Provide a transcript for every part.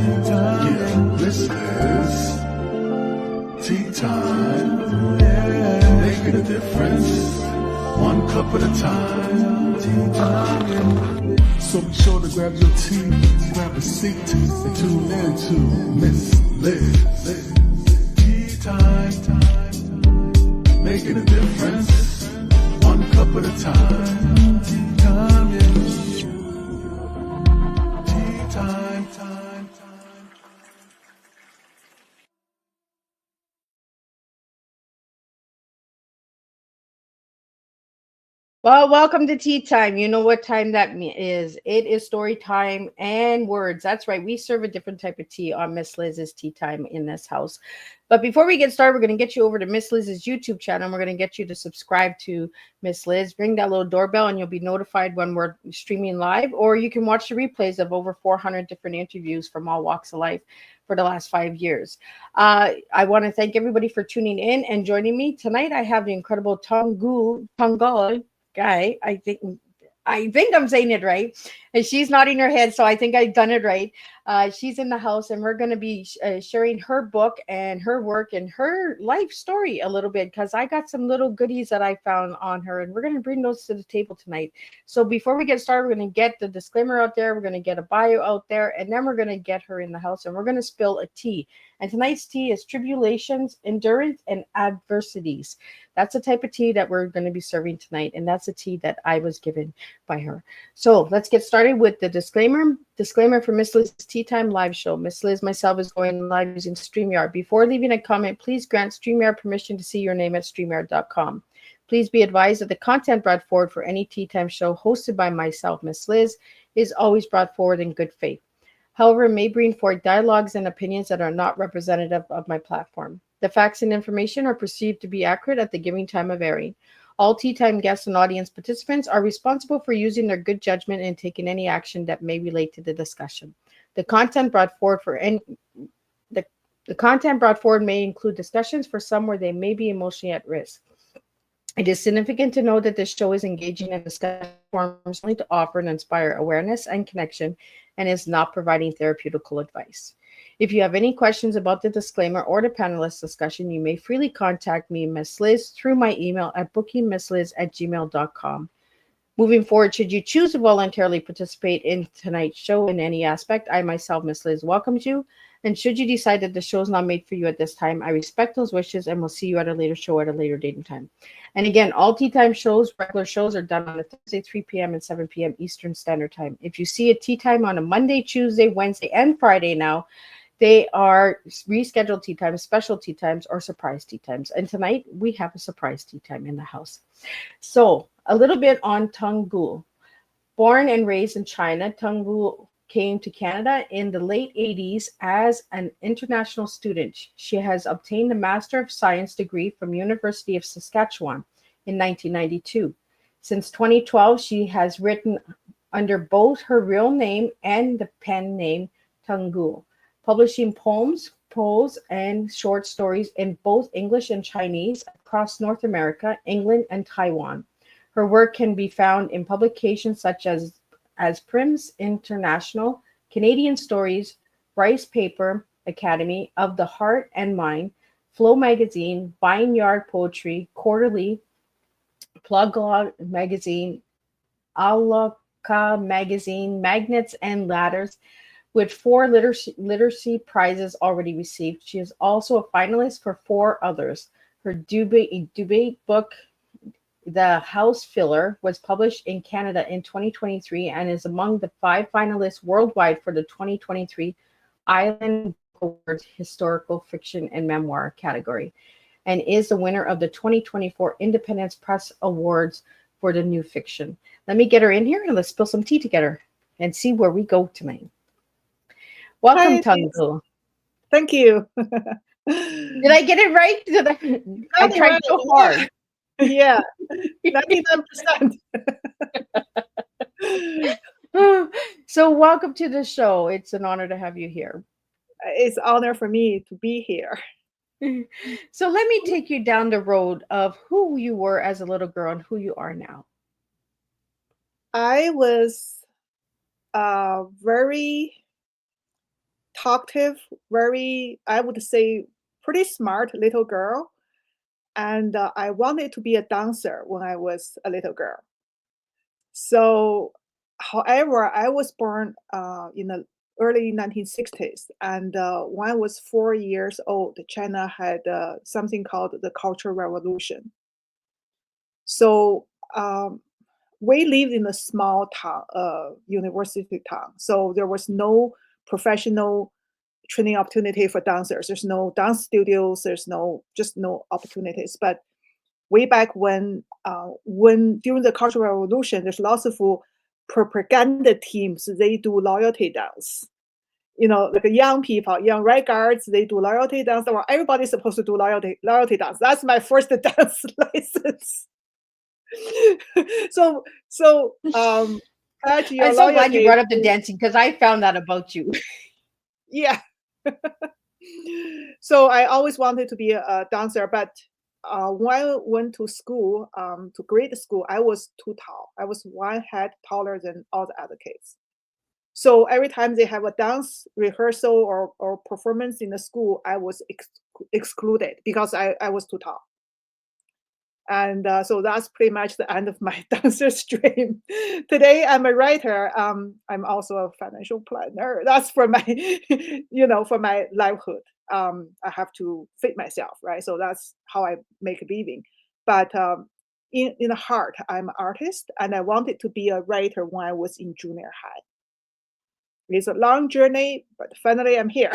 Yeah, this is tea time. Yeah. Making a difference, one cup at a time. Tea time. So be sure to grab your tea, grab a seat, and tune in to Miss Liz. Tea time. Making a difference, one cup at a time. Tea time, yeah. Tea time. Well, welcome to Tea Time. You know what time that is. It is story time and words. That's right. We serve a different type of tea on Miss Liz's Tea Time in this house. But before we get started, we're going to get you over to Miss Liz's YouTube channel. And we're going to get you to subscribe to Miss Liz. Ring that little doorbell and you'll be notified when we're streaming live. Or you can watch the replays of over 400 different interviews from all walks of life for the last 5 years. I want to thank everybody for tuning in and joining me. Tonight, I have the incredible Tong Ge guy. I think I'm saying it right, and she's nodding her head, so I think I've done it right. She's in the house, and we're going to be sharing her book and her work and her life story a little bit because I got some little goodies that I found on her, and we're going to bring those to the table tonight. So before we get started, we're going to get the disclaimer out there, we're going to get a bio out there, and then we're going to get her in the house, and we're going to spill a tea. And tonight's tea is tribulations, endurance, and adversities. That's the type of tea that we're going to be serving tonight, and that's the tea that I was given by her. So let's get started with the disclaimer. Disclaimer for Miss Liz's Tea Time live show. Miss Liz, myself is going live using StreamYard. Before leaving a comment, please grant StreamYard permission to see your name at StreamYard.com. Please be advised that the content brought forward for any Tea Time show hosted by myself, Miss Liz, is always brought forward in good faith. However, it may bring forth dialogues and opinions that are not representative of my platform. The facts and information are perceived to be accurate at the given time of airing. All Tea Time guests and audience participants are responsible for using their good judgment and taking any action that may relate to the discussion. The content brought forward the content brought forward may include discussions for some where they may be emotionally at risk. It is significant to know that this show is engaging in discussion forms only to offer and inspire awareness and connection and is not providing therapeutical advice. If you have any questions about the disclaimer or the panelist discussion, you may freely contact me, Miss Liz, through my email at bookingmissliz@gmail.com. Moving forward, should you choose to voluntarily participate in tonight's show in any aspect, I myself, Miss Liz, welcomes you. And should you decide that the show is not made for you at this time, I respect those wishes and will see you at a later show at a later date and time. And again, all Tea Time shows, regular shows, are done on a Thursday, 3 p.m. and 7 p.m. Eastern Standard Time. If you see a Tea Time on a Monday, Tuesday, Wednesday, and Friday now, they are rescheduled tea times, special tea times, or surprise tea times. And tonight, we have a surprise tea time in the house. So, a little bit on Tong Ge. Born and raised in China, Tong Ge came to Canada in the late 80s as an international student. She has obtained a Master of Science degree from University of Saskatchewan in 1992. Since 2012, she has written under both her real name and the pen name Tong Ge, publishing poems, prose, and short stories in both English and Chinese across North America, England, and Taiwan. Her work can be found in publications such as Prims International, Canadian Stories, Rice Paper Academy, Of the Heart and Mind, Flow Magazine, Vineyard Poetry, Quarterly, Pluglog Magazine, Aloka Magazine, Magnets and Ladders, with 4 literacy prizes already received. She is also a finalist for 4 others. Her debate book, The House Filler, was published in Canada in 2023 and is among the 5 finalists worldwide for the 2023 Island Book Awards Historical Fiction and Memoir category, and is the winner of the 2024 Independence Press Awards for the new fiction. Let me get her in here and let's spill some tea together and see where we go tonight. Welcome, Hi, Tong Ge. thank you. Did I get it right? I Got it tried right, so hard. Yeah, 99%. So welcome to the show. It's an honor to have you here. It's an honor for me to be here. So let me take you down the road of who you were as a little girl and who you are now. I was very talkative, very, I would say, pretty smart little girl. And I wanted to be a dancer when I was a little girl. So, however, I was born in the early 1960s, and when I was 4 years old, China had something called the Cultural Revolution. So we lived in a small town, university town. So there was no professional training opportunity for dancers. There's no dance studios. There's just no opportunities. But way back when during the Cultural Revolution, there's lots of propaganda teams. They do loyalty dance. Like young people, young right guards, they do loyalty dance. Well, everybody's supposed to do loyalty dance. That's my first dance license. so pledge your I'm so glad you loyalty brought up the to- dancing because I found that about you. yeah. So I always wanted to be a dancer, but when I went to school, to grade school, I was too tall. I was one head taller than all the other kids. So every time they have a dance rehearsal or performance in the school, I was excluded because I was too tall. And so that's pretty much the end of my dancer's dream. Today, I'm a writer. I'm also a financial planner. That's for my, for my livelihood. I have to feed myself, right? So that's how I make a living. But in the heart, I'm an artist, and I wanted to be a writer when I was in junior high. It's a long journey, but finally I'm here.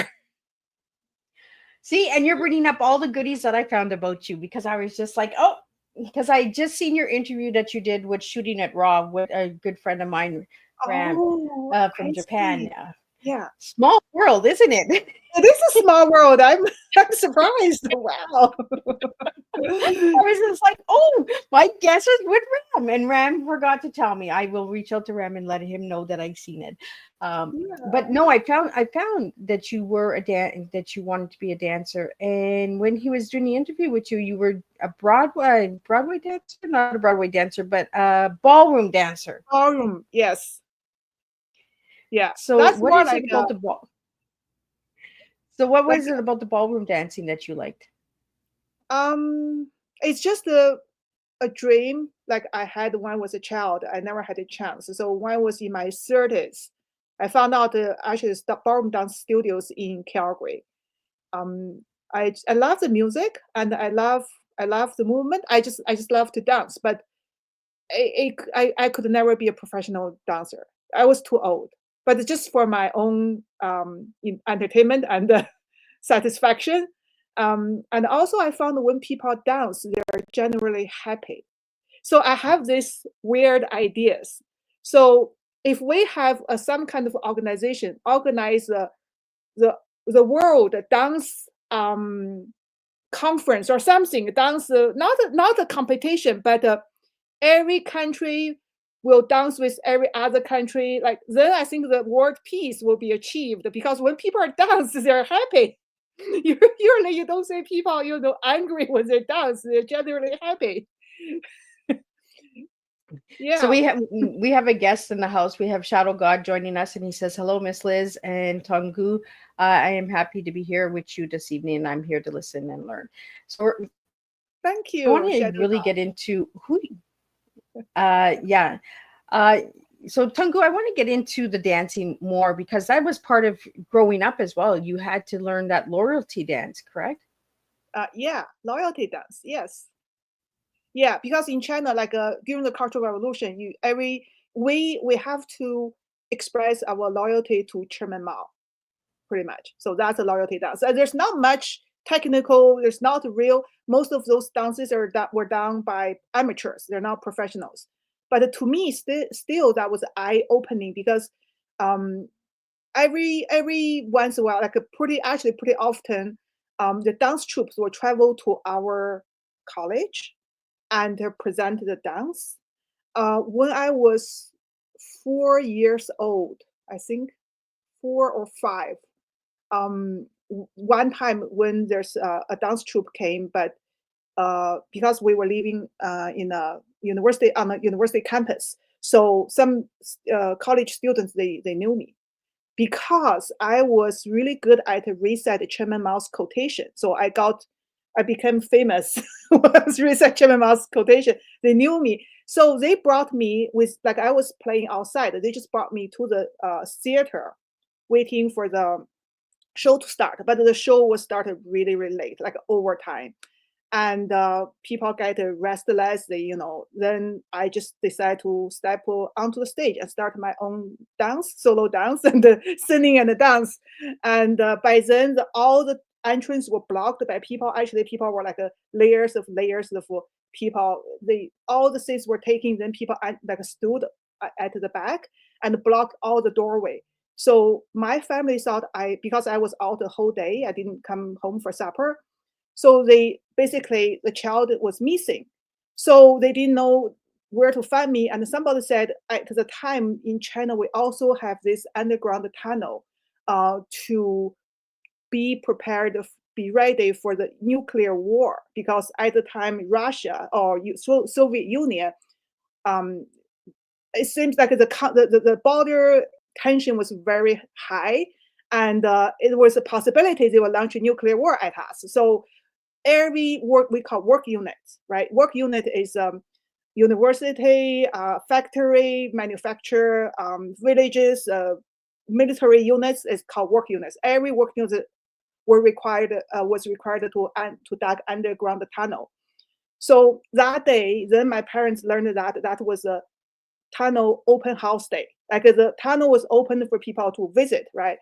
See, and you're bringing up all the goodies that I found about you because I was just like, oh, because I just seen your interview that you did with Shooting at Raw with a good friend of mine, Ram, Oh, from I Japan. see. Yeah. Small world, isn't it? It is a small world. I'm surprised. Wow. I was just like, oh, my guess is with Ram. And Ram forgot to tell me. I will reach out to Ram and let him know that I've seen it. But no, I found that you were that you wanted to be a dancer. And when he was doing the interview with you, you were a Broadway dancer, not a Broadway dancer, but a ballroom dancer. Ballroom, yes. Yeah. So That's what more is like it about the ball? So what like was it about the ballroom dancing that you liked? it's just a dream like I had when I was a child. I never had a chance. So when I was in my 30s, I found out actually ballroom dance studios in Calgary. Um, I love the music and I love the movement. I just love to dance, but I could never be a professional dancer. I was too old. But it's just for my own entertainment and satisfaction. And also, I found when people dance, they're generally happy. So I have these weird ideas. So if we have some kind of organization organize the world dance conference or something, dance not a competition, but every country will dance with every other country. Like then I think the world peace will be achieved because when people are dance, they're happy. Usually you don't see people, angry when they dance. They're generally happy. So Yeah. we have a guest in the house. We have Shadow God joining us, and he says, "Hello, Miss Liz and Tong Ge. I am happy to be here with you this evening, and I'm here to listen and learn." So Thank I want you, to Shadow really God. get into who. Yeah. Uh, so Tungu, I want to get into the dancing more because that was part of growing up as well. You had to learn that loyalty dance, correct? Yeah, loyalty dance. Yes. Yeah, because in China, like during the Cultural Revolution, we have to express our loyalty to Chairman Mao, pretty much. So that's a loyalty dance. And there's not much technical. There's not real. Most of those dances were done by amateurs. They're not professionals. But to me, still that was eye opening because um, every once in a while, like pretty often, the dance troops will travel to our college and present the dance. When I was 4 years old, I think 4 or 5. One time when there's a dance troupe came, but because we were living in a university on a university campus, so some college students they knew me because I was really good at reset Chairman Mao's quotation. So I became famous with reset Chairman Mao's quotation. They knew me. So they brought me with, like, I was playing outside. They just brought me to the theater, waiting for the show to start. But the show was started really, really late, like overtime. And people get restless. Then I just decided to step onto the stage and start my own dance, solo dance, and singing and dance. And by then, all the entrance were blocked by people. Actually, people were like layers of people. All the seats were taken. Then people like stood at the back and blocked all the doorway. So my family thought because I was out the whole day, I didn't come home for supper. So the child was missing. So they didn't know where to find me. And somebody said at the time in China, we also have this underground tunnel to be prepared, be ready for the nuclear war. Because at the time, Russia or Soviet Union, um, it seems like the border tension was very high. And it was a possibility they would launch a nuclear war at us. So every work we call work units, right? Work unit is university, factory, manufacturer, villages, military units is called work units. Every work unit was required to dig underground tunnel. So that day, then my parents learned that was a tunnel open house day. Like the tunnel was open for people to visit, right?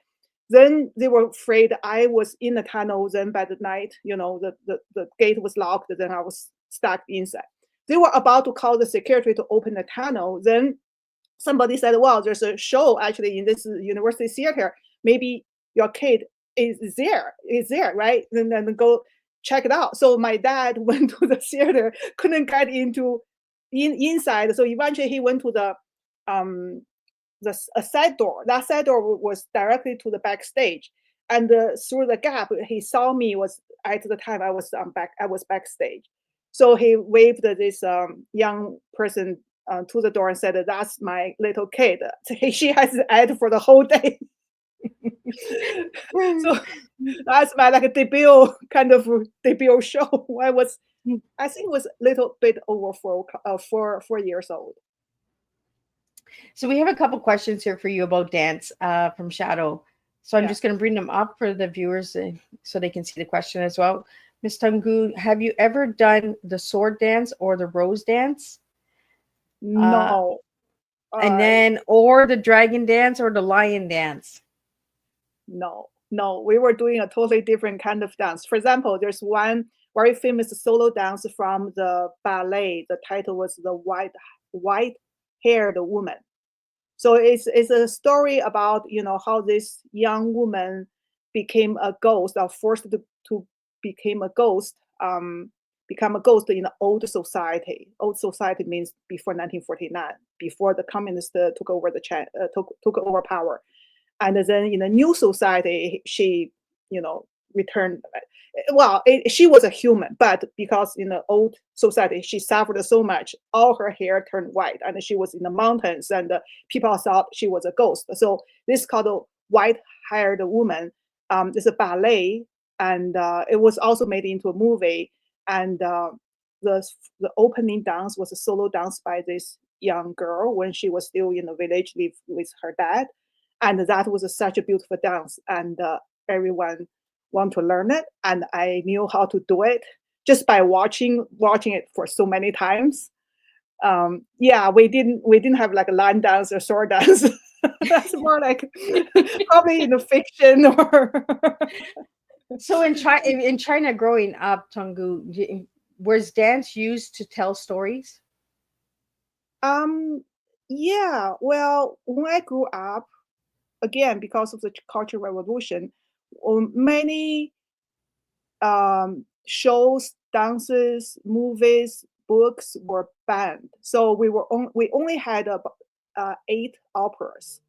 Then they were afraid I was in the tunnel. Then by the night, the gate was locked. Then I was stuck inside. They were about to call the security to open the tunnel. Then somebody said, "Well, there's a show actually in this university theater. Maybe your kid is there, right? Then go check it out." So my dad went to the theater, couldn't get inside. So eventually he went to um a side door. That side door was directly to the backstage, and through the gap, he saw me. Was at the time I was backstage, so he waved this young person to the door and said, "That's my little kid. She has ed for the whole day." So that's my like debut kind of debut show. I think it was a little bit over 4 years old. So we have a couple questions here for you about dance from Shadow. So I'm Yeah. just going to bring them up for the viewers so they can see the question as well. Miss Tungu, have you ever done the sword dance or the rose dance? No. And then, or the dragon dance or the lion dance? No, we were doing a totally different kind of dance. For example, there's one very famous solo dance from the ballet. The title was the white-haired woman. So it's a story about how this young woman became a ghost, or forced to become a ghost, become a ghost in the old society. Old society means before 1949, before the communists took over took over power. And then in the new society, she returned. Well, she was a human, but because in the old society she suffered so much, all her hair turned white, and she was in the mountains, and people thought she was a ghost. So this is called a white-haired woman. It's a ballet, and it was also made into a movie. And the opening dance was a solo dance by this young girl when she was still in the village, live with her dad. And that was such a beautiful dance, and everyone want to learn it, and I knew how to do it just by watching it for so many times. Yeah, we didn't have like a line dance or sword dance. That's more like probably in the fiction or So in China growing up, Tungu, was dance used to tell stories? yeah. Well, when I grew up, again because of the Cultural Revolution, many shows, dances, movies, books were banned. So we only had 8 operas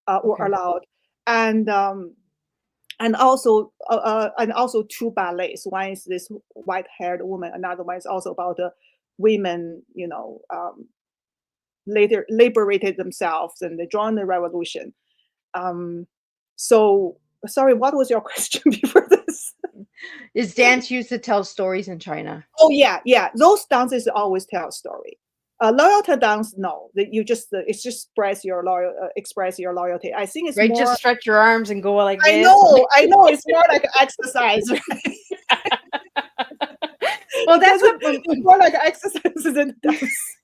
were Okay. allowed, and also 2 ballets. One is this white-haired woman. Another one is also about the women, later liberated themselves and they joined the revolution. So sorry, what was your question before this? Is dance used to tell stories in China? Oh yeah. Those dances always tell a story. Loyalty dance, no. You just it's just express your loyalty. I think it's Right? more. Just stretch your arms and go like I this. know, I know. It's more like exercise, right? Well, that's what It's more like exercise than dance.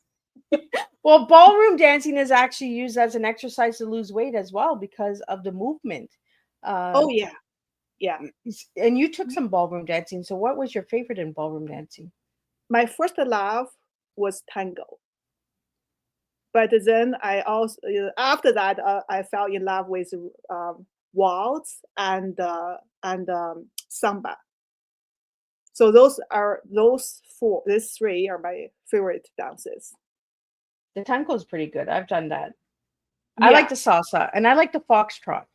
well, ballroom dancing is actually used as an exercise to lose weight as well because of the movement. Uh, Oh yeah. and you took some ballroom dancing. So, what was your favorite in ballroom dancing? My first love was tango, but then I also after that I fell in love with waltz and samba. So these three are my favorite dances. The tango is pretty good. I've done that. I like Yeah. the salsa and I like the foxtrot.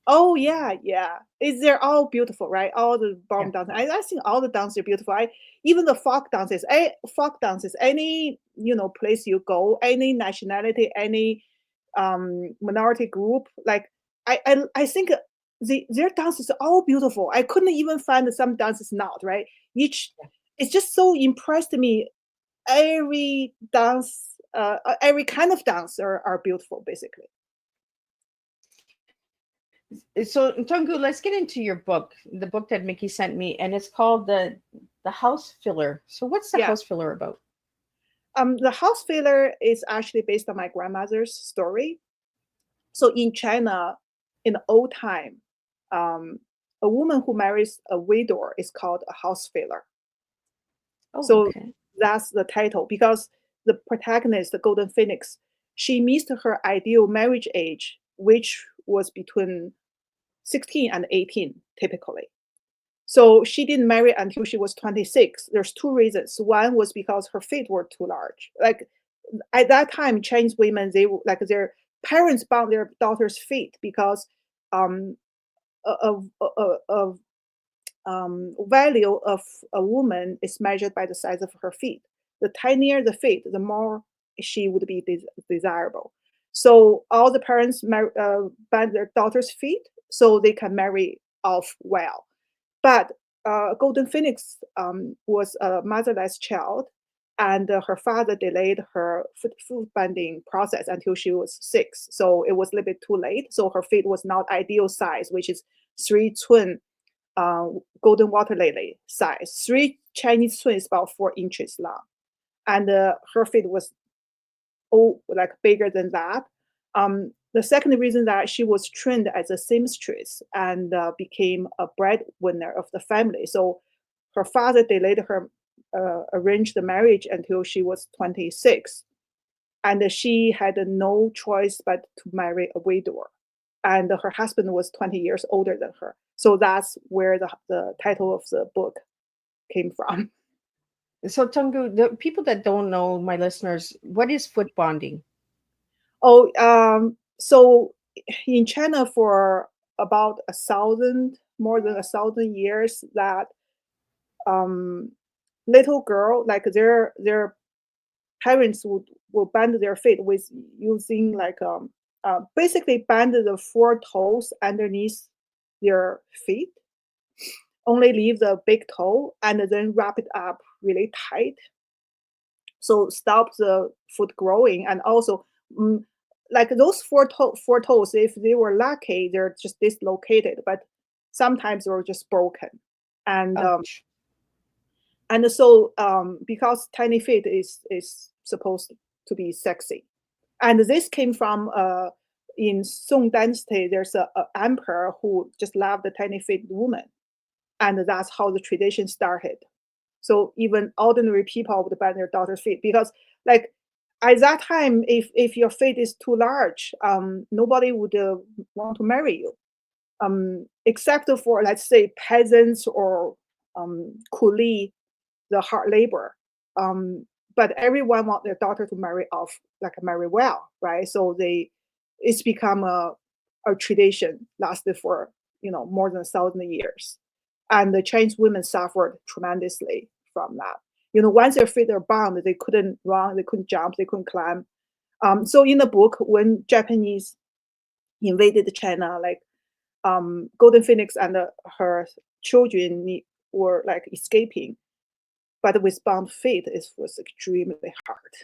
Oh yeah. They're all beautiful, right? All the Yeah. ballroom dances. I think all the dances are beautiful. Even the folk dances. Any place you go, any nationality, any minority group, like I think their dances are all beautiful. I couldn't even find some dances not right. Each It's just so impressed me. Every dance, every kind of dance are beautiful, basically. So, Tongu, let's get into your book, the book that Mickey sent me, and it's called the House Filler. So, what's the Yeah. House Filler about? The house failure is actually based on my grandmother's story. So in China, in the old time, a woman who marries a widower is called a house failure. Oh, So okay. that's the title because the protagonist, the Golden Phoenix, she missed her ideal marriage age, which was between 16 and 18, typically. So she didn't marry until she was 26. There's two reasons. One was because her feet were too large. Like at that time, Chinese women, like their parents bound their daughters' feet because um, of value of a woman is measured by the size of her feet. The tinier the feet, the more she would be desirable. So all the parents band their daughters' feet so they can marry off well. But Golden Phoenix was a motherless child, and her father delayed her foot binding process until she was 6. So it was a little bit too late. So her feet was not ideal size, which is 3 twin golden water lily size. 3 Chinese twins about 4 inches long, and her feet was like bigger than that. The second reason that she was trained as a seamstress and became a breadwinner of the family. So her father delayed her arranged the marriage until she was 26, and she had no choice but to marry a widower. And her husband was 20 years older than her. So that's where the title of the book came from. So, Tongu, the people that don't know, my listeners, what is foot bonding? Oh, so in China for about more than 1,000 years, that um, little girl, like their parents would band their feet with using like basically band the 4 toes underneath their feet, only leave the big toe and then wrap it up really tight. So stop the foot growing, and also mm, like those four toes, if they were lucky, they're just dislocated, but sometimes they're just broken. And Ouch. so because tiny feet is supposed to be sexy, and this came from in Song Dynasty. There's a emperor who just loved the tiny feet woman, and that's how the tradition started. So even ordinary people would bend their daughter's feet because, like, at that time, if your feet is too large, nobody would want to marry you, except for, let's say, peasants or coolie, the hard labor. But everyone want their daughter to marry off, like marry well, right? So it's become a tradition, lasted for more than 1,000 years, and the Chinese women suffered tremendously from that. Once their feet are bound, they couldn't run, they couldn't jump, they couldn't climb. So in the book, when Japanese invaded China, like Golden Phoenix and her children were like escaping, but with bound feet, it was extremely hard.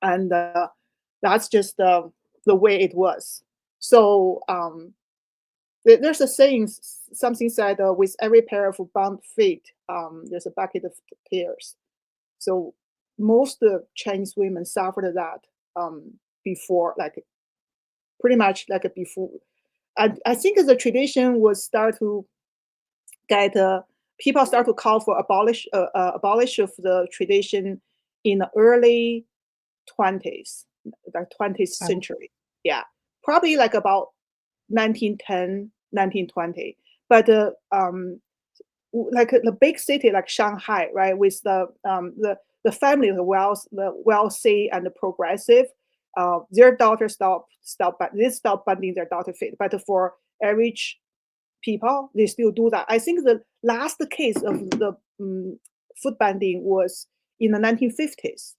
And that's just the way it was. So there's a saying, something said, with every pair of bound feet, there's a bucket of tears. So most Chinese women suffered that before, like pretty much like before. I think the tradition was start to get people start to call for abolish of the tradition in the early 20s, like 20th Wow. century. Yeah, probably like about 1910, 1920. But like the big city like Shanghai, right, with the family, the wealthy and the progressive, their daughters they stop binding their daughter feet. But for average people, they still do that. I think the last case of the foot binding was in the 1950s.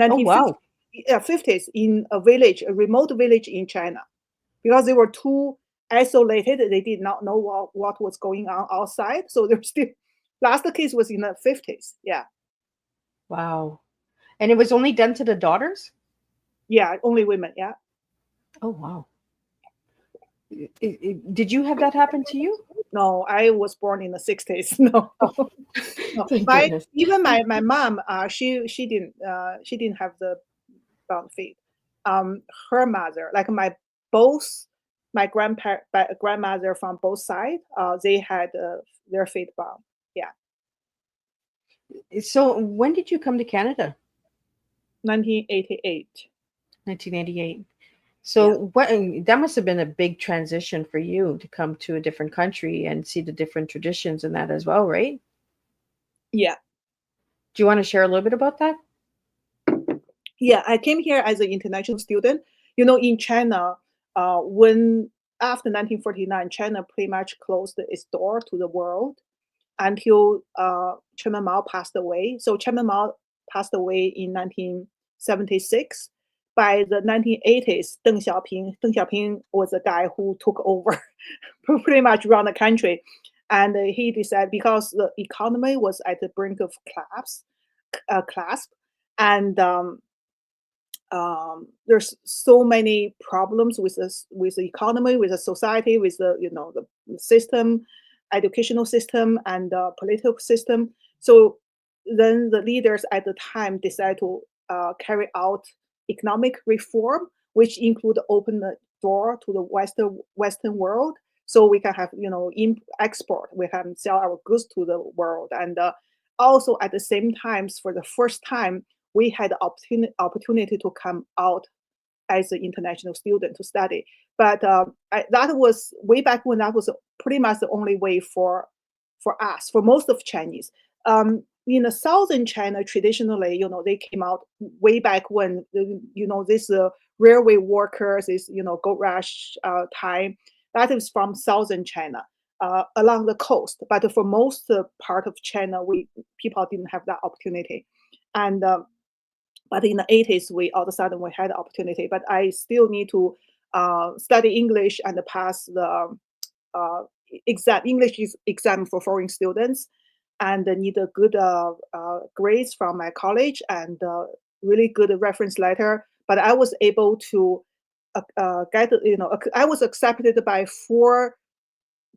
Oh, 1950s, wow. 50s in a village, a remote village in China, because they were too isolated. They did not know what was going on outside. So they're still, last case was in the 50s. Yeah. Wow. And it was only done to the daughters? Yeah. Only women. Yeah. Oh, wow. Did you have that happen to you? No, I was born in the 60s. No. No. Thank goodness. Even my mom, she didn't have the bound feet. Her mother, like both my grandmother from both sides, they had their feet bound. Yeah, So when did you come to Canada? 1988. 1988. Yeah, So what that must have been a big transition for you to come to a different country and see the different traditions and that as well, right? yeah, Do you want to share a little bit about that? yeah. I came here as an international student. You know, in China, when after 1949, China pretty much closed its door to the world until Chairman Mao passed away. So Chairman Mao passed away in 1976. By the 1980s, Deng Xiaoping was the guy who took over, who pretty much run the country. And he decided, because the economy was at the brink of clasp, and there's so many problems with this, with the economy, with the society, with the the system, educational system, and political system. So then the leaders at the time decided to carry out economic reform, which include open the door to the Western world, so we can have export, we can sell our goods to the world, and also at the same times, for the first time, we had the opportunity to come out as an international student to study. But that was way back when. That was pretty much the only way for us, for most of Chinese. In the southern China, traditionally, they came out way back when, this railway workers, this gold rush time. That is from southern China, along the coast. But for most part of China, people didn't have that opportunity, and but in the 80s, we all of a sudden we had the opportunity. But I still need to study English and pass the English exam for foreign students, and need a good grades from my college and really good reference letter. But I was able to get, I was accepted by 4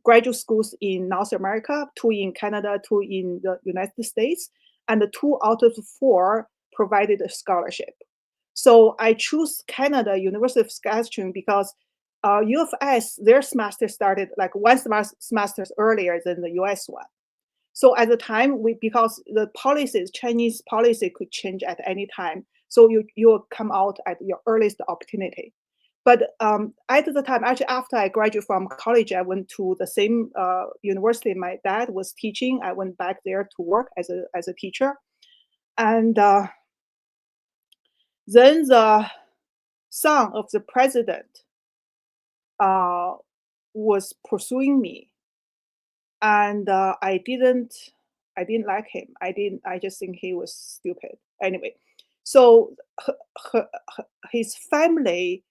graduate schools in North America, 2 in Canada, 2 in the United States, and the 2 out of 4 provided a scholarship. So I choose Canada University of Saskatchewan because U of S, their semester started like one semester earlier than the US one. So at the time, because the policies, Chinese policy could change at any time. So you will come out at your earliest opportunity. But at the time, actually, after I graduated from college, I went to the same university my dad was teaching. I went back there to work as a teacher. And then the son of the president uh, was pursuing me, and I didn't like him. I just think he was stupid. Anyway, so his family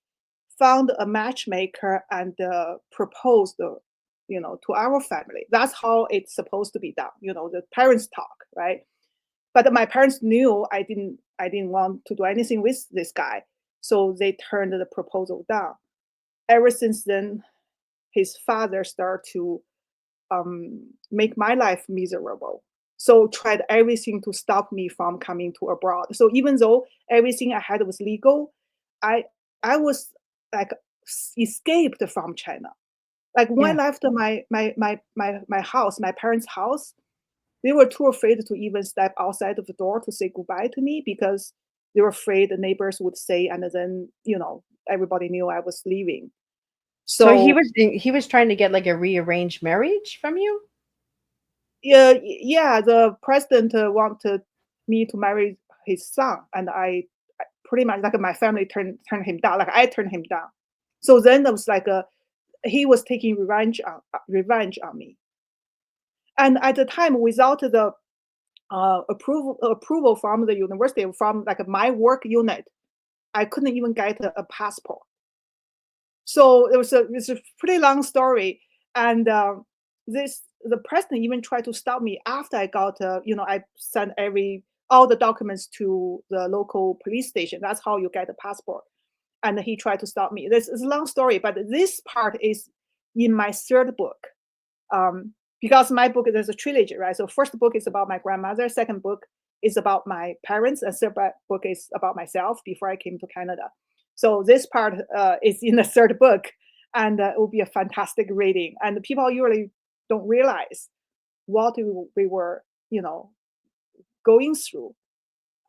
found a matchmaker and proposed, to our family. That's how it's supposed to be done. The parents talk, right? But my parents knew I didn't want to do anything with this guy, so they turned the proposal down. Ever since then, his father started to make my life miserable. So tried everything to stop me from coming to abroad. So even though everything I had was legal, I I was like escaped from China. Like when Yeah. I left my house, my parents' house, they were too afraid to even step outside of the door to say goodbye to me because they were afraid the neighbors would say, and then everybody knew I was leaving. So So he was trying to get like a rearranged marriage from you? yeah, yeah, the president wanted me to marry his son, and I pretty much like my family turned him down. Like I turned him down. So then it was like he was taking revenge on me. And at the time, without the approval from the university, from like my work unit, I couldn't even get a passport. So it's a pretty long story, and this the president even tried to stop me after I got I sent all the documents to the local police station. That's how you get a passport, and he tried to stop me. This is a long story, but this part is in my third book. Because my book, there's a trilogy, right? So first book is about my grandmother, second book is about my parents, and third book is about myself before I came to Canada. So this part is in the third book, and it will be a fantastic reading. And people usually don't realize what we were, going through.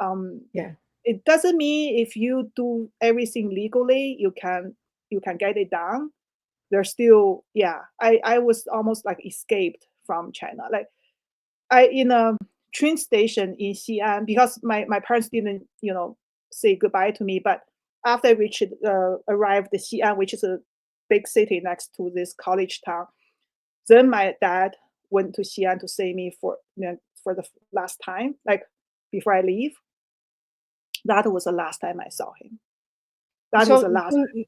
Um, Yeah. it doesn't mean if you do everything legally, you can get it done. There's still, yeah, I was almost like escaped from China. Like I in a train station in Xi'an because my parents didn't say goodbye to me. But after I arrived in Xi'an, which is a big city next to this college town, then my dad went to Xi'an to see me for the last time, like before I leave. That was the last time I saw him. That was So the last time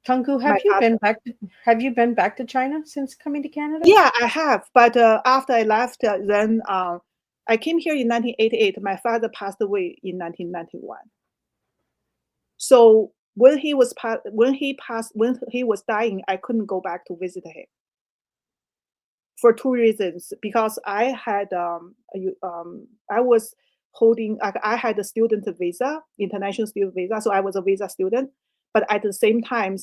Tunggu, my father. have you been back to China since coming to Canada? Yeah, I have. But after I left, then I came here in 1988. My father passed away in 1991. So when he was dying, I couldn't go back to visit him for two reasons. Because I was holding, like, I had a student visa, international student visa, so I was a visa student. But at the same time,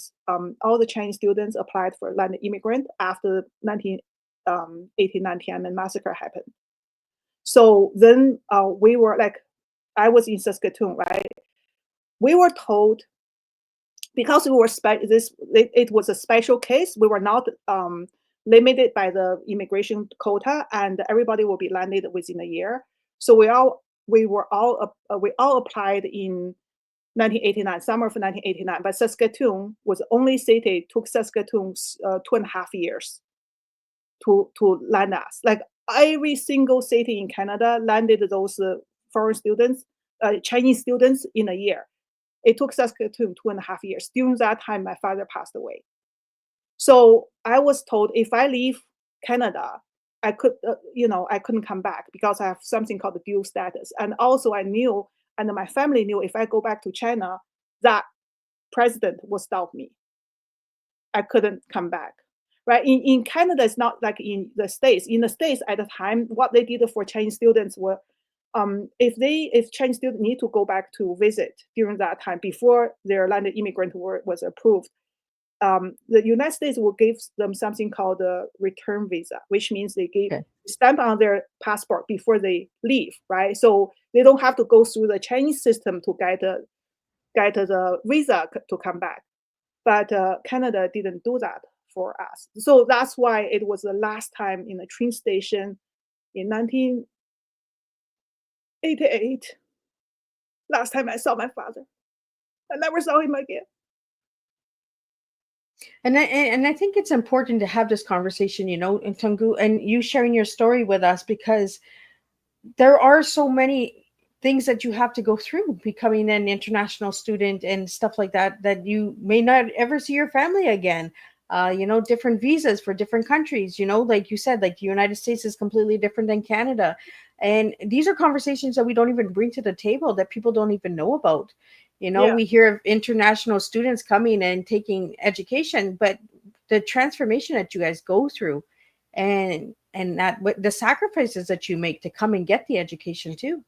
all the Chinese students applied for land immigrant after 1989 Tiananmen massacre happened. So then we were like, I was in Saskatoon, right? We were told because we were it was a special case. We were not limited by the immigration quota, and everybody will be landed within a year. So we all applied in 1989, summer of 1989. But Saskatoon was the only city. It took Saskatoon 2.5 years to land us. Like every single city in Canada landed those foreign students, Chinese students in a year. It took Saskatoon 2.5 years. During that time, my father passed away. So I was told if I leave Canada, I couldn't come back because I have something called the dual status. And also I knew, and my family knew, if I go back to China, that president will stop me. I couldn't come back. Right? In Canada, it's not like in the States. In the States at the time, what they did for Chinese students were if Chinese students need to go back to visit during that time before their landed immigrant was approved, the United States will give them something called a return visa, which means they give Okay. stamp on their passport before they leave, right? So they don't have to go through the Chinese system to get the visa to come back. But Canada didn't do that for us. So that's why it was the last time in a train station in 1988. Last time I saw my father. I never saw him again. And I think it's important to have this conversation, in Tungu, and you sharing your story with us, because there are so many things that you have to go through becoming an international student and stuff like that, that you may not ever see your family again. Different visas for different countries, like you said, like the United States is completely different than Canada. And these are conversations that we don't even bring to the table, that people don't even know about. Yeah. We hear of international students coming and taking education, but the transformation that you guys go through, and that the sacrifices that you make to come and get the education too.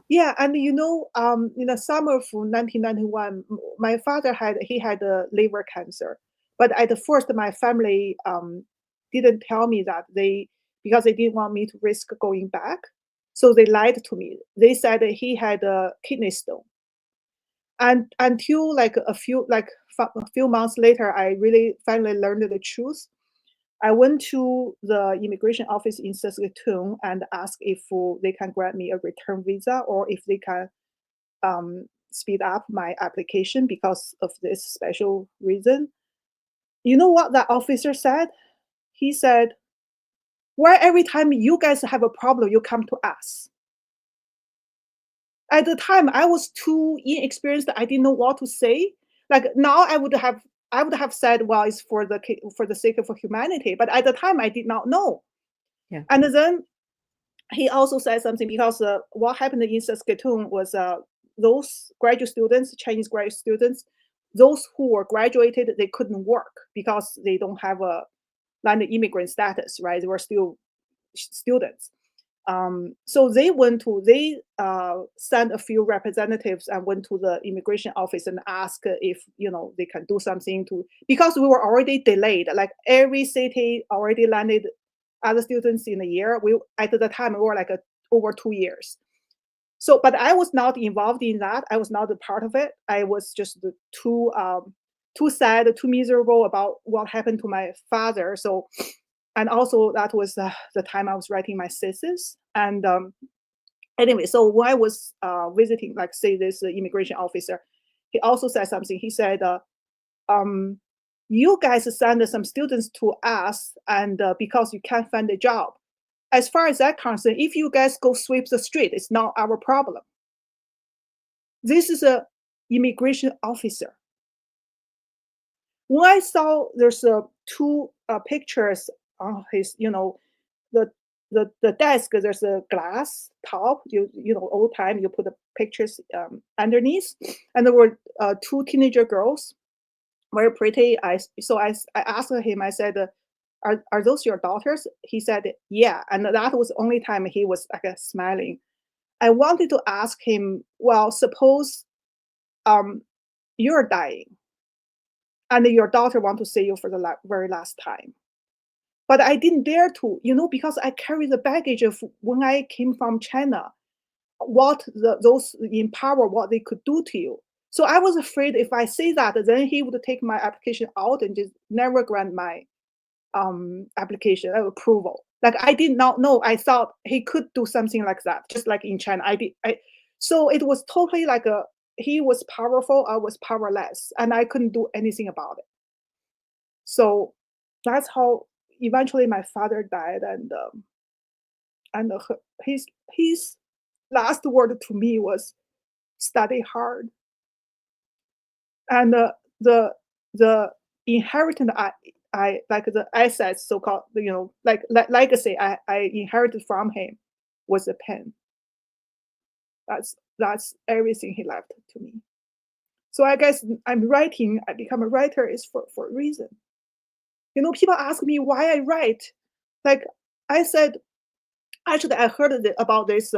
Yeah, and in the summer of 1991, my father had a liver cancer. But at the first, my family didn't tell me that because they didn't want me to risk going back. So they lied to me. They said that he had a kidney stone. And until a few months later, I really finally learned the truth. I went to the immigration office in Saskatoon and asked if they can grant me a return visa, or if they can speed up my application because of this special reason. You know what that officer said? He said, "Why every time you guys have a problem, you come to us?" At the time, I was too inexperienced. I didn't know what to say. Like now, I would have said, "Well, it's for the sake of humanity." But at the time, I did not know. Yeah. And then he also said something, because what happened in Saskatoon was those graduate students, Chinese graduate students, those who were graduated, they couldn't work because they don't have a land immigrant status, right? They were still students. So they sent a few representatives and went to the immigration office and asked if they can do something to, because we were already delayed. Like every city already landed other students in a year. We at the time we were like over 2 years. So, but I was not involved in that. I was not a part of it. I was just too sad, too miserable about what happened to my father. So, and also that was the time I was writing my thesis. And anyway, so when I was visiting, like say this immigration officer, he also said something. He said, um, "You guys send some students to us, and because you can't find a job. As far as that concerned, if you guys go sweep the street, it's not our problem." This is a immigration officer. When I saw there's two pictures on his, the the desk, there's a glass top. Old time you put the pictures underneath, and there were two teenager girls, very pretty. I asked him. I said, "Are those your daughters?" He said, "Yeah," and that was the only time he was like smiling. I wanted to ask him, well, suppose um, you're dying and your daughter want to see you for the very last time. But I didn't dare to, because I carry the baggage of when I came from China, what those in power, what they could do to you. So I was afraid if I say that, then he would take my application out and just never grant my application approval. Like I did not know. I thought he could do something like that, just like in China. So it was totally like he was powerful, I was powerless, and I couldn't do anything about it. So that's how eventually my father died, and his last word to me was study hard. And the the inheritance I like the assets, so called, like legacy I inherited from him was a pen. That's everything he left to me. So I guess I become a writer is for a reason. People ask me why I write. Like I said, actually I heard about this.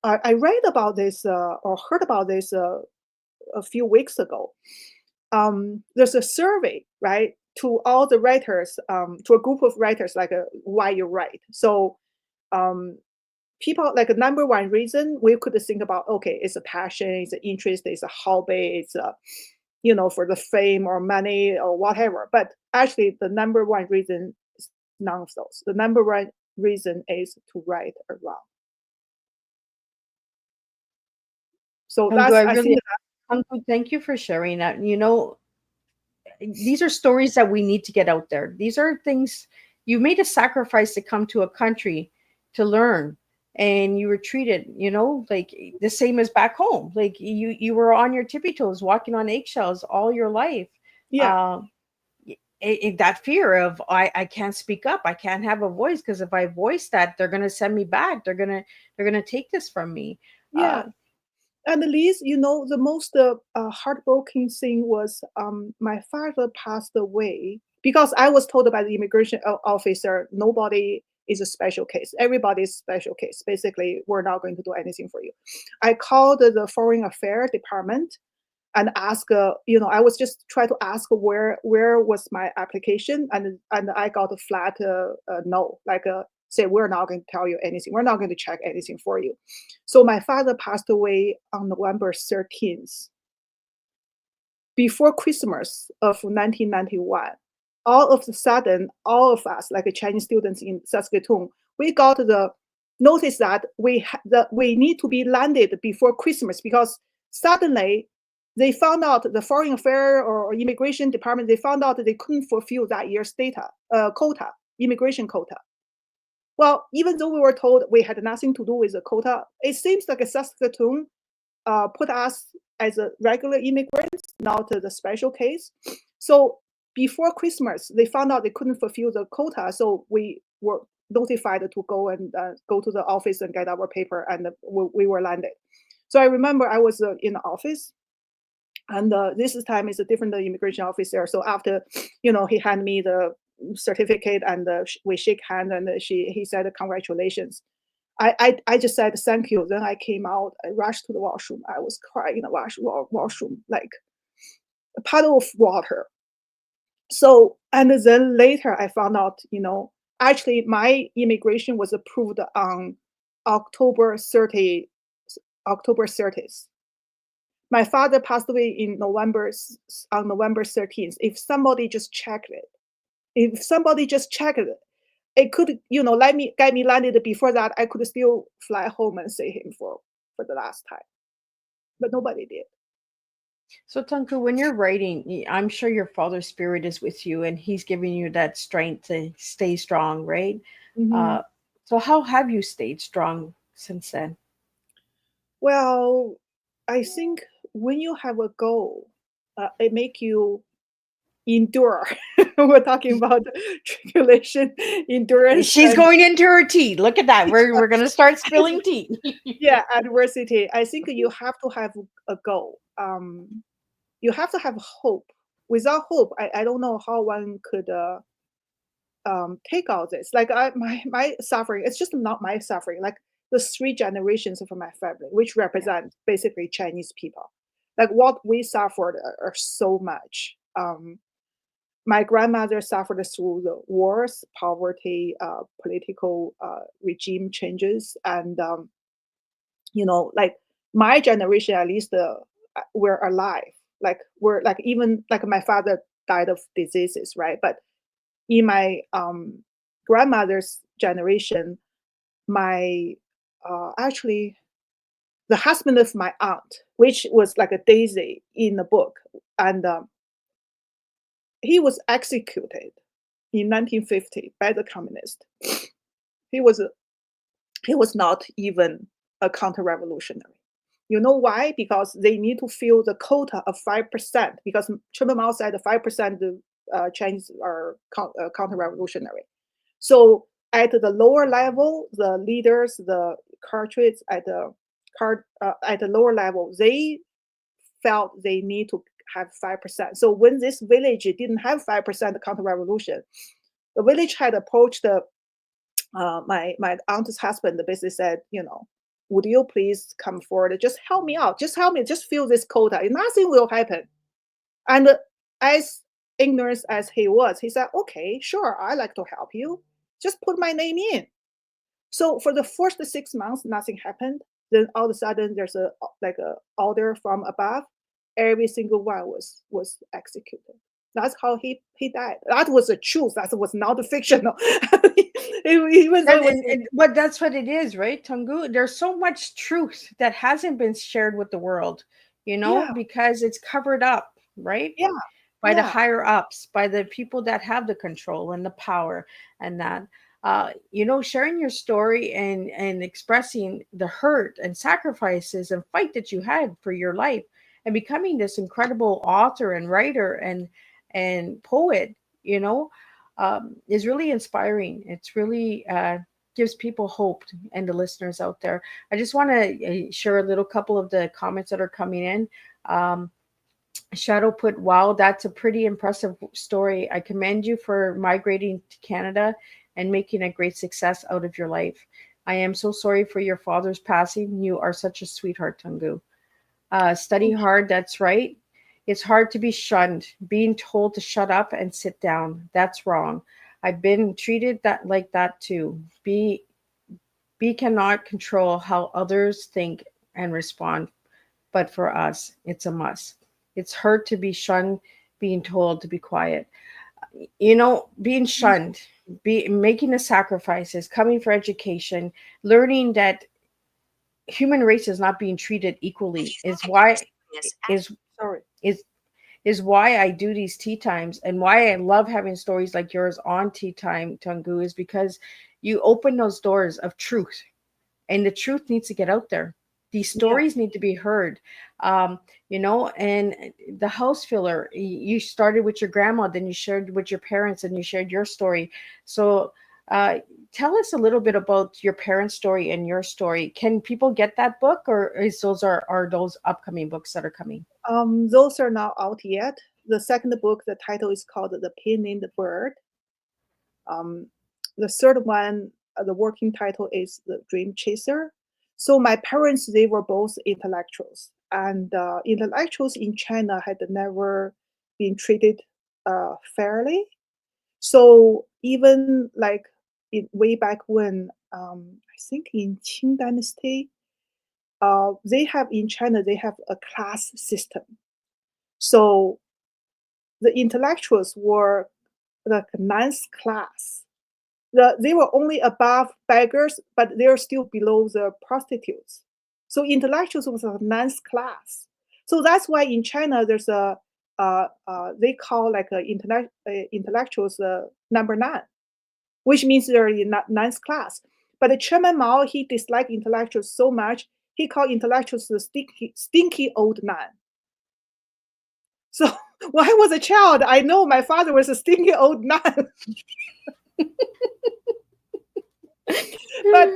I read about this or heard about this a few weeks ago. There's a survey, right, to all the writers, to a group of writers, like why you write. So um, people, like, number one reason we could think about, okay, it's a passion, it's an interest, it's a hobby, it's a for the fame or money or whatever. But actually the number one reason is none of those. The number one reason is to right a wrong. So Hunggu, that's, I I really, think. Hunggu, thank you for sharing that. These are stories that we need to get out there. These are things you made a sacrifice to come to a country to learn. and you were treated, like the same as back home. Like you were on your tippy toes, walking on eggshells all your life. Yeah, Um, that fear of I can't speak up, I can't have a voice, because if I voice that, they're gonna send me back. They're gonna take this from me. yeah. And at least, the most heartbroken thing was my father passed away because I was told by the immigration officer, nobody is a special case. Everybody is special case. Basically, we're not going to do anything for you. I called the Foreign Affairs Department and ask, I was just trying to ask where was my application, and I got a flat no, like say we're not going to tell you anything, we're not going to check anything for you. So my father passed away on November 13th, before Christmas of 1991. All of a sudden, all of us, like Chinese students in Saskatoon, we got the notice that we need to be landed before Christmas, because suddenly they found out, the foreign affairs or immigration department, they found out that they couldn't fulfill that year's quota, immigration quota. Well, even though we were told we had nothing to do with the quota, it seems like a Saskatoon put us as a regular immigrants, not the special case. So before Christmas, they found out they couldn't fulfill the quota, so we were notified to go and go to the office and get our paper, and we were landed. So I remember I was in the office, and this time is a different immigration officer. So after, he handed me the certificate, and we shake hands, and he said congratulations. I just said thank you. Then I came out. I rushed to the washroom. I was crying in the washroom, like a puddle of water. So, and then later I found out, actually my immigration was approved on October 30, October 30th. My father passed away on November 13th. If somebody just checked it, it could, get me landed before that. I could still fly home and see him for the last time, but nobody did. So, Tunku, when you're writing, I'm sure your father's spirit is with you, and he's giving you that strength to stay strong, right? Hmm. Uh, so, how have you stayed strong since then? Well, I think when you have a goal, it make you endure. We're talking about tribulation, endurance, She's and going into her tea. Look at that. We're gonna start spilling tea. yeah, adversity. I think you have to have a goal. You have to have hope. Without hope, I don't know how one could take all this. Like my suffering, it's just not my suffering. Like the three generations of my family, which represent basically Chinese people. Like what we suffered are so much. My grandmother suffered through the wars, poverty, political regime changes, and like my generation at least, we're alive. Like we're like, even like my father died of diseases, right? But in my grandmother's generation, my actually the husband of my aunt, which was like a daisy in the book, and he was executed in 1950 by the communists. He was he was not even a counter-revolutionary. You know why? Because they need to fill the quota of 5%, because Chairman Mao said 5% of Chinese are counter-revolutionary. So at the lower level, the leaders, the cartridge at the lower level, they felt they need to have 5%. So when this village didn't have 5% counter-revolution, the village had approached my aunt's husband. The business said, would you please come forward? Just help me out. Just help me. Just fill this quota. Nothing will happen. And as ignorant as he was, he said, okay, sure, I like to help you. Just put my name in. So for the first 6 months, nothing happened. Then all of a sudden, there's a order from above. Every single one was executed. That's how he died. That was the truth. That was not fictional. Even though it was, But that's what it is, right, Tungu? There's so much truth that hasn't been shared with the world, yeah, because it's covered up, right? yeah, By the yeah. higher ups, by the people that have the control and the power and that. Sharing your story and expressing the hurt and sacrifices and fight that you had for your life, and becoming this incredible author and writer and poet, you know, is really inspiring. It's really gives people hope, and the listeners out there. I just want to share a little couple of the comments that are coming in. Um, Shadow put, wow, that's a pretty impressive story. I commend you for migrating to Canada and making a great success out of your life. I am so sorry for your father's passing. You are such a sweetheart, Tungu. Study hard, that's right. It's hard to be shunned, being told to shut up and sit down. That's wrong. I've been treated that like that too. Be cannot control how others think and respond, but for us, it's a must. It's hurt to be shunned, being told to be quiet. Being shunned, be making the sacrifices, coming for education, learning that human race is not being treated equally is Sorry. is is why I do these tea times, and why I love having stories like yours on Tea Time, Tungu, is because you open those doors of truth, and the truth needs to get out there. These Yeah. stories need to be heard. And the house filler, you started with your grandma, then you shared with your parents, and you shared your story. So uh, tell us a little bit about your parents' story and your story. Can people get that book, or are those upcoming books that are coming? Those are not out yet. The second book, the title is called The Pin in the Bird. Um, the third one, the working title is The Dream Chaser. So my parents, they were both intellectuals, and intellectuals in China had never been treated fairly. So even like way back when, I think in Qing Dynasty, they have in China they have a class system. So the intellectuals were like ninth class. They were only above beggars, but they're still below the prostitutes. So intellectuals was a ninth class. So that's why in China there's they call like intellectuals number nine, which means they're in ninth class. But Chairman Mao, he disliked intellectuals so much, he called intellectuals the stinky old man. So when I was a child, I know my father was a stinky old man. But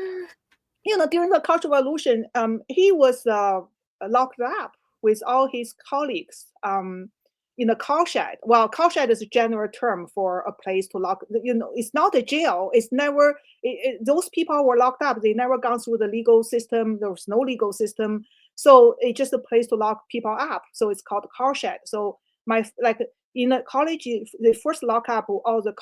during the Cultural Revolution, he was locked up with all his colleagues in a cow shed. Well, cow shed is a general term for a place to lock. It's not a jail. It's never. Those people were locked up. They never gone through the legal system. There was no legal system, so it's just a place to lock people up. So it's called cow shed. So in a college, they first lock up all the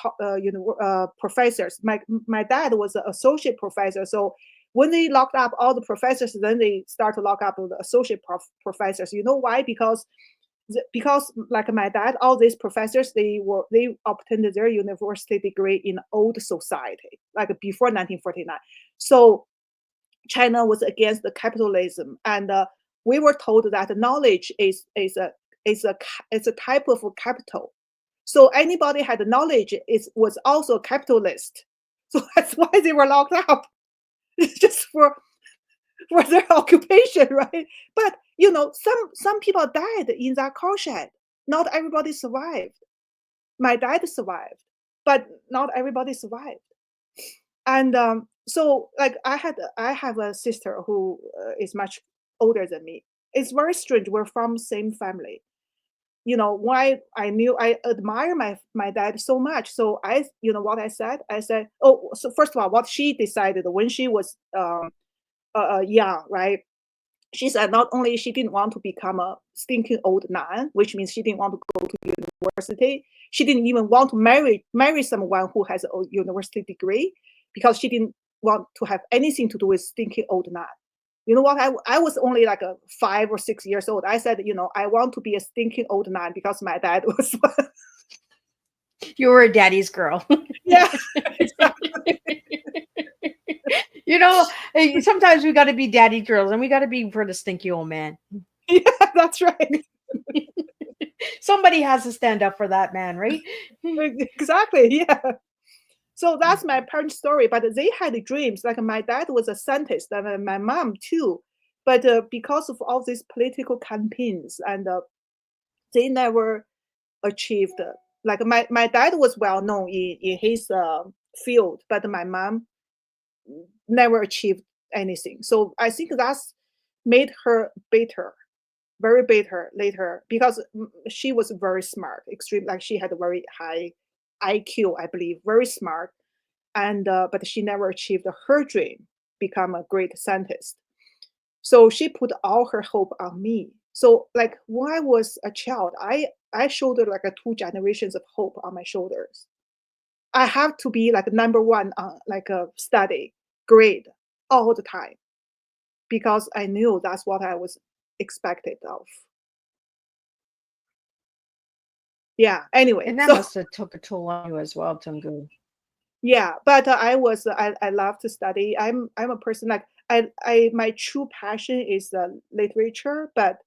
professors. My dad was an associate professor, so when they locked up all the professors, then they start to lock up the associate professors. You know why? Because like my dad, all these professors they obtained their university degree in old society, like before 1949. So China was against the capitalism, and we were told that knowledge is a type of capital. So anybody had knowledge was also a capitalist. So that's why they were locked up. It's just for their occupation, right? But some people died in that car shed. Not everybody survived. My dad survived, but not everybody survived. And so, like, I have a sister who is much older than me. It's very strange. We're from same family. Why I admire my dad so much. So what I said? I said, oh, so first of all, what she decided when she was young, right? She said not only she didn't want to become a stinking old nun, which means she didn't want to go to university. She didn't even want to marry someone who has a university degree because she didn't want to have anything to do with stinking old nun. You know what? I was only like 5 or 6 years old. I said, I want to be a stinking old nun because my dad was. You were a daddy's girl. Yeah, exactly. Sometimes we got to be daddy girls, and we got to be for the stinky old man. Yeah, that's right. Somebody has to stand up for that man, right? Exactly. Yeah. So that's my parents' story. But they had dreams. Like my dad was a scientist, and my mom too. But because of all these political campaigns, and they never achieved. Like my dad was well known in his field, but my mom never achieved anything. So I think that's made her bitter, very bitter later, because she was very smart, extreme. Like she had a very high IQ, I believe, very smart, and but she never achieved her dream, become a great scientist. So she put all her hope on me. So like when I was a child, I shouldered like a two generations of hope on my shoulders. I have to be like number one on like a study grade all the time because I knew that's what I was expected of. Yeah. Anyway, And that so must have took a toll on you as well, Tungu. yeah, but I love to study. I'm a person like I my true passion is literature, but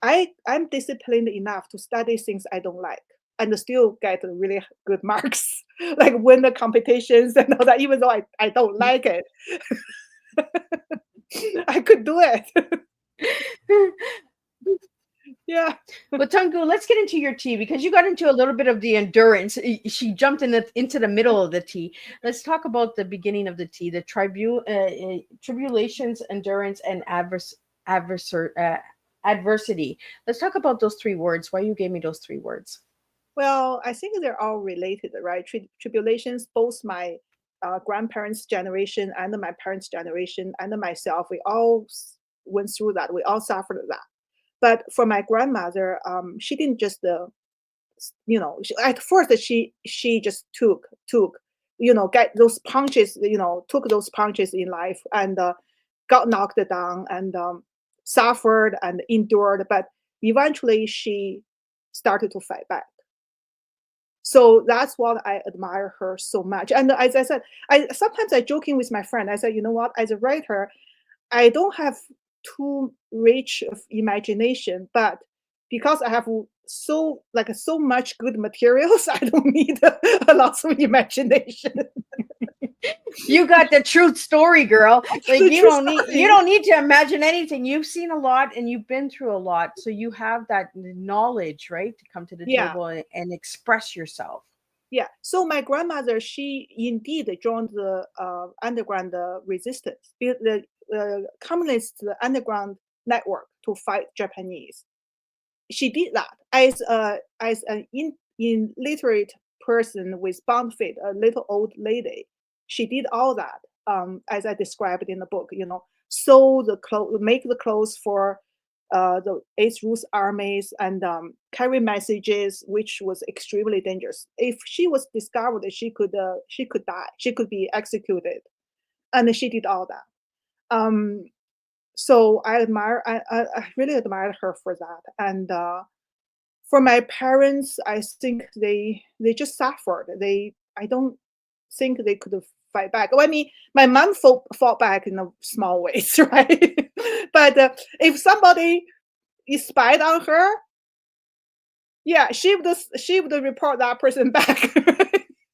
I'm disciplined enough to study things I don't like and still get really good marks, like win the competitions and all that, even though I don't like it. I could do it. Yeah. Well, Tungu, let's get into your tea because you got into a little bit of the endurance. She jumped into the middle of the tea. Let's talk about the beginning of the tea, the tribulations, endurance, and adversar, adversity. Let's talk about those three words. Why you gave me those three words? Well, I think they're all related, right? Tribulations, both my grandparents' generation and my parents' generation and myself, we all went through that. We all suffered that. But for my grandmother, she didn't just, at first she just took, get those punches, took those punches in life and got knocked down and suffered and endured. But eventually she started to fight back. So that's what I admire her so much. And as I said, I sometimes I joking with my friend. I said, you know what? As a writer, I don't have too rich of imagination, but because I have so much good materials, I don't need a lot of imagination. You got the truth story, girl. Like The true you story. don't need to imagine anything. You've seen a lot and you've been through a lot, so you have that knowledge, right, to come to the Yeah. table and express yourself. Yeah. So my grandmother, she indeed joined the underground resistance, built the communist underground network to fight Japanese. She did that as an illiterate person with bound feet, a little old lady. She did all that, as I described in the book. Sew the clothes, make the clothes for the Eighth Ruth armies, and carry messages, which was extremely dangerous. If she was discovered, she could die. She could be executed, and she did all that. So I really admired her for that. And for my parents, I think they just suffered. I don't think they could fight back. Well, I mean, my mom fought back in a small ways, right? But if somebody is spied on her, yeah, she would report that person back.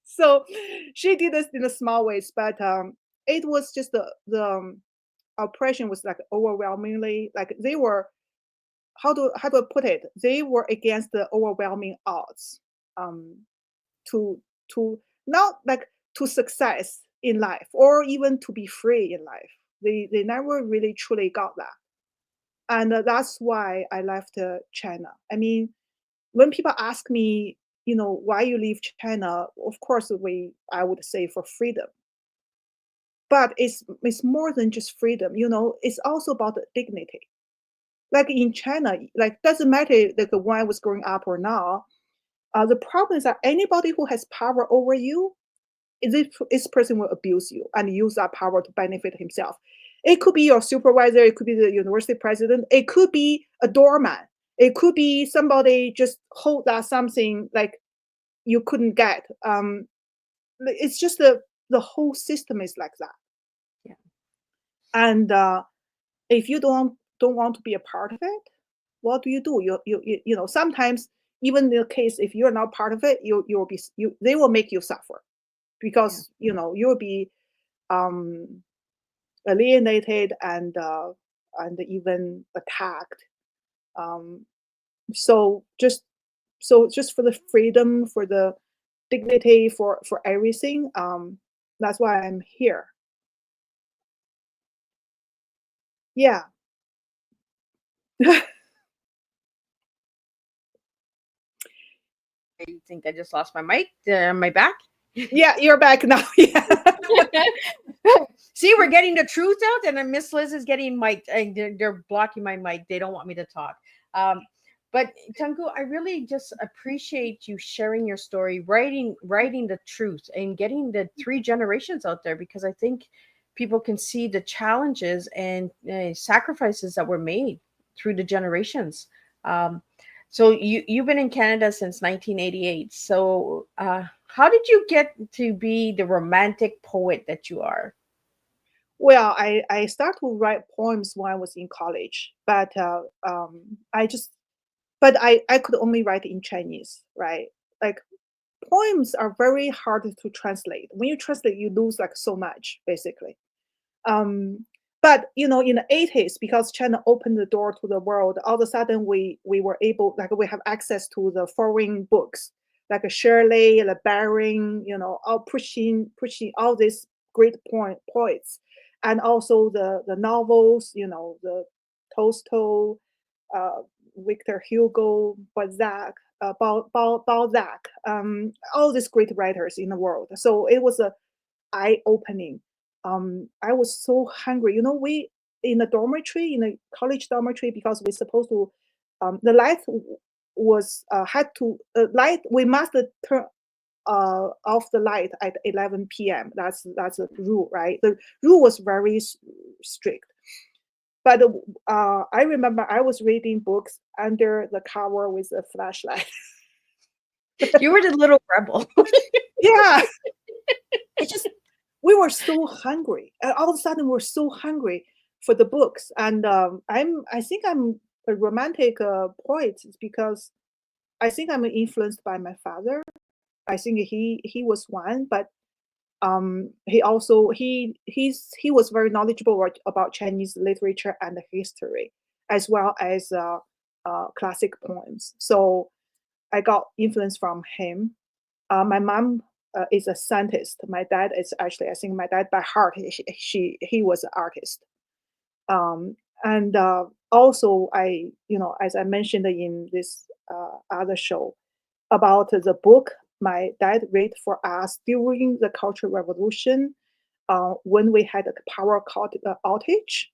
So she did this in a small ways, but it was just the oppression was like overwhelmingly, like they were, how do I put it? They were against the overwhelming odds, um, to not like to success in life or even to be free in life. They never really truly got that, and that's why I left China. I mean, when people ask me, why you leave China, of course I would say for freedom. But it's more than just freedom. It's also about the dignity. Like in China, like doesn't matter like when I was growing up or now. The problem is that anybody who has power over you, this person will abuse you and use that power to benefit himself. It could be your supervisor, it could be the university president, it could be a doorman, it could be somebody just hold that something like you couldn't get. It's just the whole system is like that. Yeah. And if you don't want to be a part of it, what do? Sometimes even in the case if you're not part of it, you'll be they will make you suffer. because you'll be alienated and even attacked. Um, so just just for the freedom, for the dignity, for everything. That's why I'm here. Yeah. I think I just lost my mic. My back. Yeah, you're back now. Yeah. See, we're getting the truth out, and then Miss Liz is getting mic'd. And they're blocking my mic. They don't want me to talk. But Tangu, I really just appreciate you sharing your story, writing the truth, and getting the three generations out there, because I think people can see the challenges and sacrifices that were made through the generations. Um, so you've been in Canada since 1988. So how did you get to be the romantic poet that you are? Well, I started to write poems when I was in college, but I just but I could only write in Chinese, right? Like poems are very hard to translate. When you translate, you lose like so much, basically. Um, but in the 80s, because China opened the door to the world, all of a sudden we were able, like we have access to the foreign books, like a Shirley, the Baring, all pushing all these great poets, and also the novels, the Tolstoy, uh, Victor Hugo, Balzac, all these great writers in the world. So it was a eye opening. I was so hungry. We in the dormitory, in the college dormitory, because we're supposed to, the light was had to light. We must turn off the light at 11 p.m. That's the rule, right? The rule was very strict. But I remember I was reading books under the cover with a flashlight. You were the little rebel. Yeah, it just we were so hungry. All of a sudden, we're so hungry for the books. And I think I'm a romantic poet because I think I'm influenced by my father. I think he was one, but he also he was very knowledgeable about Chinese literature and history, as well as classic poems. So I got influence from him. My mom is a scientist. My dad is actually, I think my dad by heart, he was an artist. And also, as I mentioned in this other show, about the book my dad read for us during the Cultural Revolution, when we had a power outage.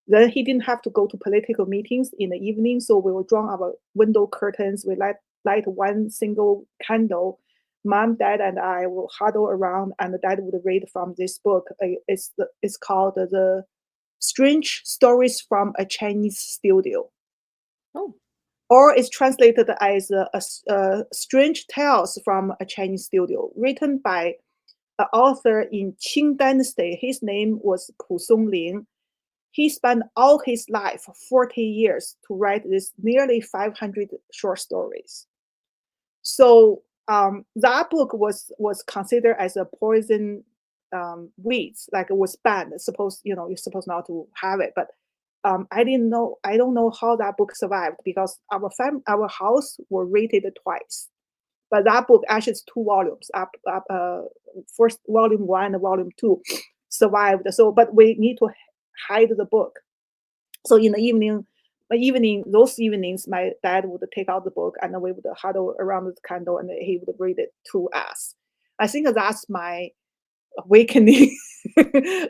Then he didn't have to go to political meetings in the evening, so we would draw our window curtains. We light one single candle. Mom, dad, and I will huddle around, and dad would read from this book. It's called the Strange Stories from a Chinese Studio, Oh, or it's translated as Strange Tales from a Chinese Studio, written by an author in Qing Dynasty. His name was Pu Songling. He spent all his life, 40 years, to write this nearly 500 short stories. So that book was considered as a poison weeds, like it was banned. You're supposed not to have it, but I didn't know. I don't know how that book survived because our house were rated twice. But that book actually is two volumes. First volume one and volume two survived. So, but we need to hide the book. So in the those evenings, my dad would take out the book and then we would huddle around the candle and he would read it to us. I think that's my awakening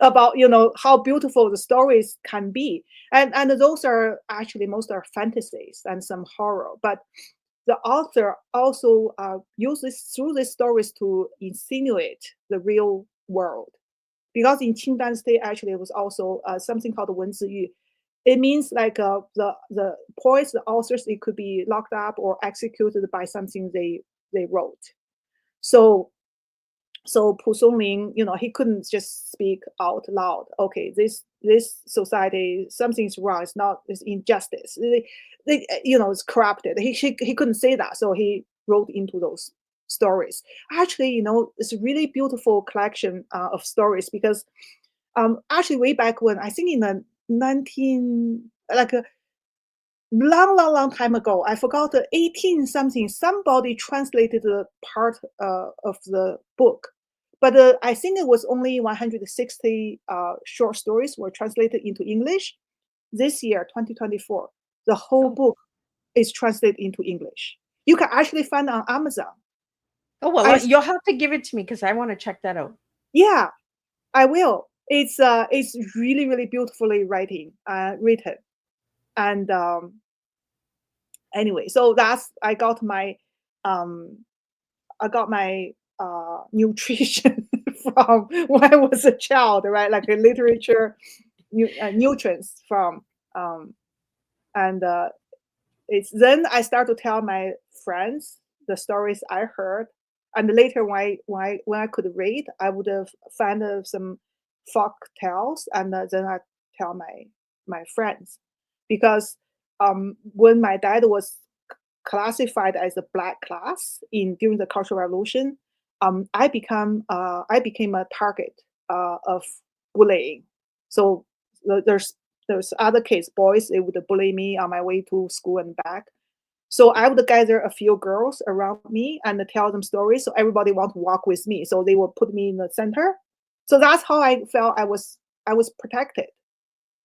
about how beautiful the stories can be, and those are actually most are fantasies and some horror, but the author also uses through these stories to insinuate the real world, because in Qing Dynasty actually it was also something called Wen Ziyu. It means like the poets, the authors, it could be locked up or executed by something they wrote. So Pu Songling, he couldn't just speak out loud. Okay, this society, something's wrong. It's not. It's injustice. It's corrupted. He couldn't say that, so he wrote into those stories. Actually, it's a really beautiful collection of stories because actually way back when, I think in the 19 like a long time ago, I forgot the 18 something, somebody translated the part of the book. But I think it was only 160 short stories were translated into English. This year, 2024, the whole Oh, book is translated into English. You can actually find on Amazon. oh well, I you'll have to give it to me because I want to check that out. Yeah, I will. It's really beautifully written, and anyway, so that's um I got my nutrition from when I was a child, right? Like a literature nutrients from and it's then I start to tell my friends the stories I heard, and later when I could read, I would have found some folk tales, and then I tell my friends because when my dad was classified as a black class in during the Cultural Revolution, I became a target of bullying. So there's other kids, boys, they would bully me on my way to school and back. So I would gather a few girls around me and tell them stories. So everybody want to walk with me. So they will put me in the center. So that's how I felt I was protected.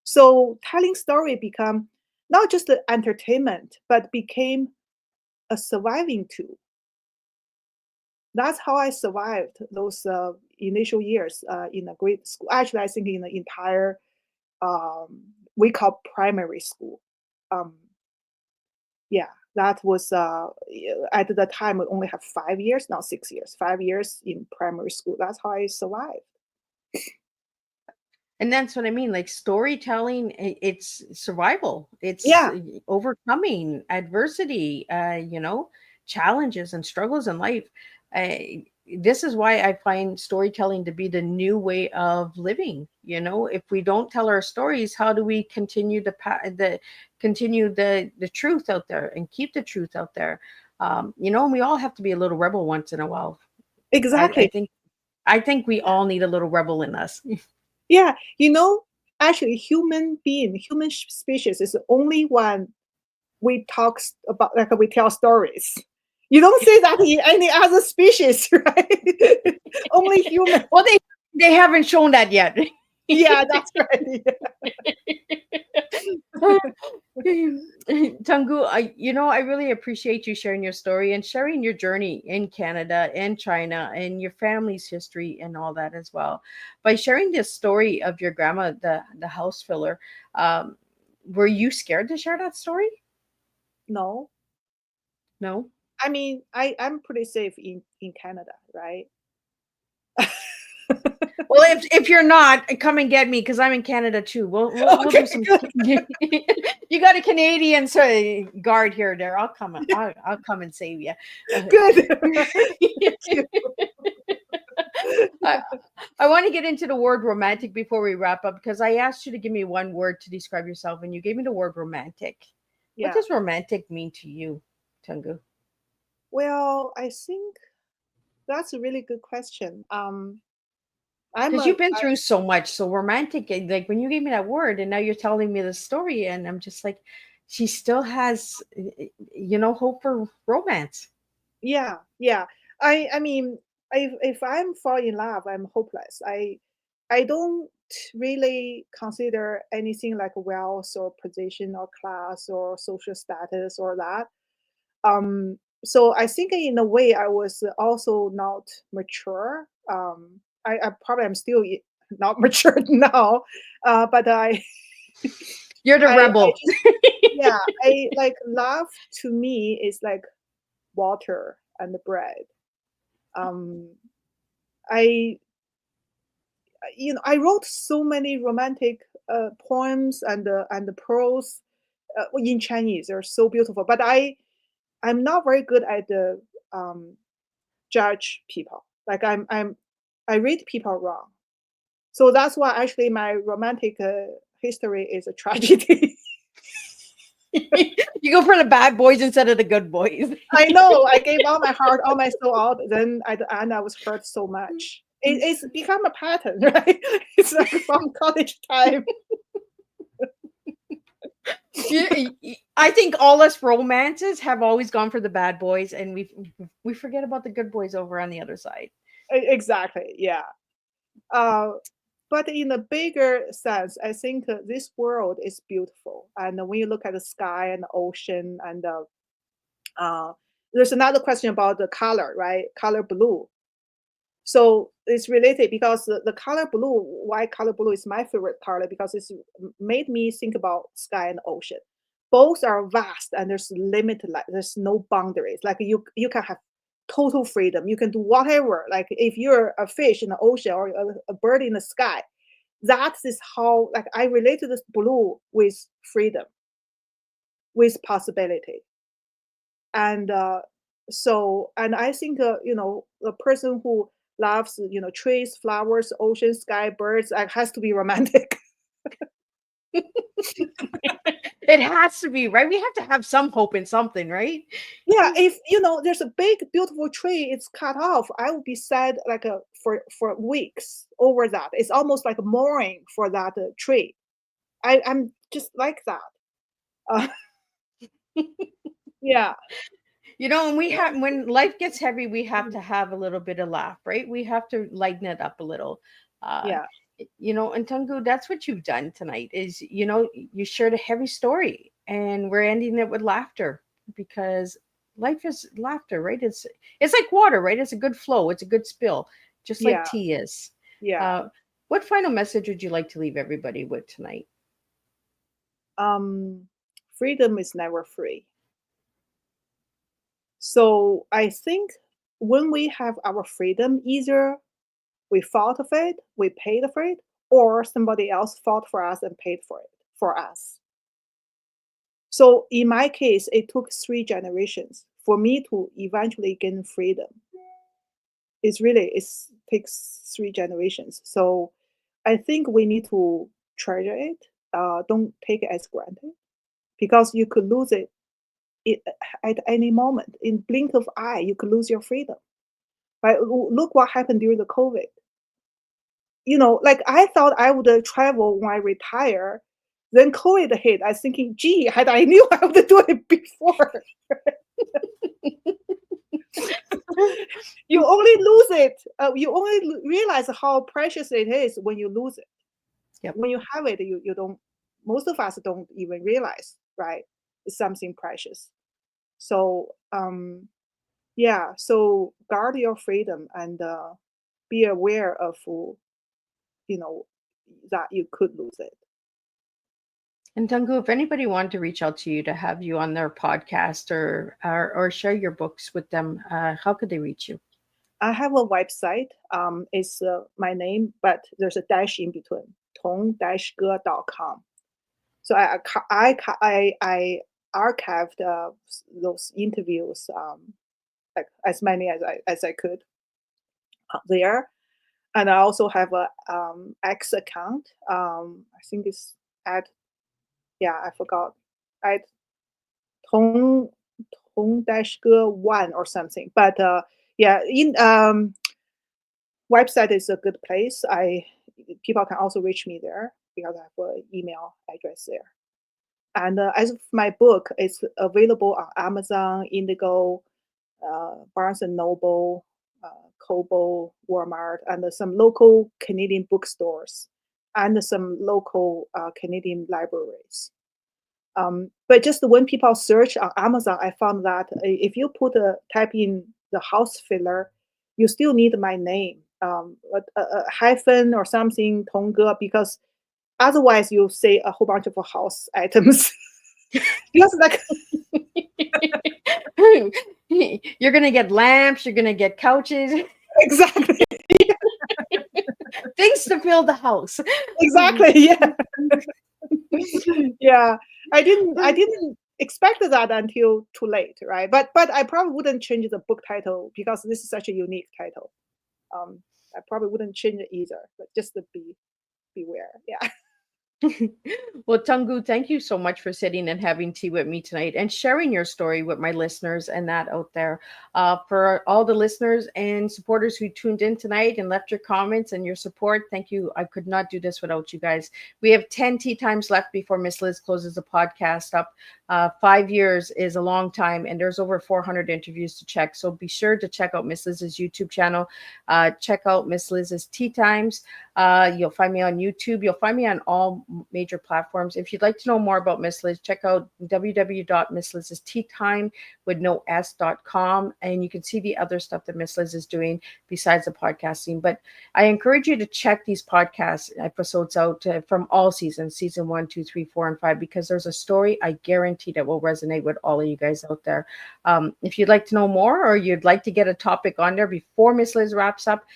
So telling story become not just the entertainment, but became a surviving tool. That's how I survived those initial years in a grade school. Actually, I think in the entire um, we call primary school. Um, yeah, that was at the time we only have 5 years, not 6 years. 5 years in primary school. That's how I survived. And that's what I mean. Like storytelling, it's survival. It's Yeah, overcoming adversity, challenges and struggles in life. Uh, this is why I find storytelling to be the new way of living. If we don't tell our stories, how do we continue the truth out there and keep the truth out there? And we all have to be a little rebel once in a while. I, I exactly. think I think we all need a little rebel in us. Yeah, actually, human species is the only one we about, like we tell stories. You don't see that in any other species, right? Only human. Well, they haven't shown that yet. Yeah, that's right. Tangu, I really appreciate you sharing your story and sharing your journey in Canada and China and your family's history and all that as well. By sharing this story of your grandma, the house filler, um, were you scared to share that story? No, No. I mean, I'm pretty safe in Canada, right? Well, if you're not, come and get me because I'm in Canada too. We'll do Okay, some. good. You got a Canadian guard here. There, I'll come and save you. Good. Thank you. I, I want to get into the word romantic before we wrap up because I asked you to give me one word to describe yourself, and you gave me the word romantic. What Yeah. does romantic mean to you, Tungu? Well, I think that's a really good question. I'm Because a you've been I, through so much. So romantic, like when you gave me that word, and now you're telling me the story, and I'm just like, she still has, hope for romance. yeah. I mean, if I'm fall in love, I'm hopeless. I don't really consider anything like wealth or position or class or social status or that. So I think in a way I was also not mature. I probably am still not mature now, but You're the I rebel. just yeah I like love to me is like water and bread. Um, I I wrote so many romantic poems and prose in Chinese. They're so beautiful, but I'm not very good at the judge people. Like I read people wrong. So that's why actually my romantic history is a tragedy. You go for the bad boys instead of the good boys. I know. I gave all my heart, all my soul out. Then at the end, I was hurt so much. It's become a pattern, right? It's like from college time. I think all us romances have always gone for the bad boys, and we forget about the good boys over on the other side. Exactly. Yeah. Uh, but in a bigger sense, I think this world is beautiful. And when you look at the sky and the ocean, and uh, there's another question about the color, right? Color blue. So it's related because the color blue, why color blue is my favorite color, because it's made me think about sky and ocean. Both are vast and there's limited, like there's no boundaries. Like you can have total freedom. You can do whatever. Like if you're a fish in the ocean or a bird in the sky, that is how, like, I relate to this blue with freedom, with possibility. And and I think a person who loves trees, flowers, ocean, sky, birds, has to be romantic. It has to be, right? We have to have some hope in something, right? Yeah, if there's a big beautiful tree, it's cut off, I would be sad, like for weeks over that. It's almost like mourning for that tree. I'm just like that. uh, yeah. And we have, when life gets heavy, we have to have a little bit of laugh, right? We have to lighten it up a little. Uh, Yeah. and Tungu, that's what you've done tonight. Is you shared a heavy story, and we're ending it with laughter, because life is laughter, right? It's like water, right? It's a good flow. It's a good spill, just like Yeah. tea is. Yeah. Uh, what final message would you like to leave everybody with tonight? um Freedom is never free. So I think when we have our freedom, either we fought for it, we paid for it, or somebody else fought for us and paid for it for us. So in my case, it took 3 generations for me to eventually gain freedom. It takes 3 generations. So I think we need to treasure it. Don't take it as granted, because you could lose it at any moment. In blink of eye, you could lose your freedom. Right? Look what happened during the COVID. Like, I thought I would travel when I retire. Then COVID hit. I was thinking, gee, had I knew I would do it before. You only lose it. You only realize how precious it is when you lose it. Yep. When you have it, you don't. Most of us don't even realize, right? It's something precious. So yeah. So guard your freedom, and be aware of you know that you could lose it. And Tungu, if anybody wanted to reach out to you to have you on their podcast, or share your books with them, how could they reach you? I have a website. It's my name, but there's a dash in between. Tong-ge.com. So I archived those interviews, like as many as I could, there. And I also have a X account. I think it's at, yeah, I forgot, at Tong Tong-ge 1 or something. But yeah, in website is a good place. People can also reach me there because I have an email address there. And as of my book, it's available on Amazon, Indigo, Barnes and Noble, Kobo, Walmart, and some local Canadian bookstores, and some local Canadian libraries. But just when people search on Amazon, I found that if you type in the house filler, you still need my name, a hyphen or something, Tong Ge, because otherwise you say a whole bunch of house items. Because like You're gonna get lamps. You're gonna get couches. exactly, Things to fill the house. exactly, yeah. Yeah, I didn't expect that until too late, right? But I probably wouldn't change the book title because this is such a unique title. I probably wouldn't change it either, but just to beware. Yeah. Well, Tungu, thank you so much for sitting and having tea with me tonight and sharing your story with my listeners and that out there. For all the listeners and supporters who tuned in tonight and left your comments and your support, thank you. I could not do this without you guys. We have 10 tea times left before Miss Liz closes the podcast up. 5 years is a long time, and there's over 400 interviews to check. So be sure to check out Miss Liz's YouTube channel. Check out Miss Liz's Tea Times. You'll find me on YouTube. You'll find me on all major platforms. If you'd like to know more about Miss Liz, check out www.misslizsteatime with no s.com, and you can see the other stuff that Miss Liz is doing besides the podcasting. But I encourage you to check these podcast episodes out from all seasons, season 1, 2, 3, 4, and 5, because there's a story I guarantee that will resonate with all of you guys out there. If you'd like to know more, or you'd like to get a topic on there before Miss Liz wraps up,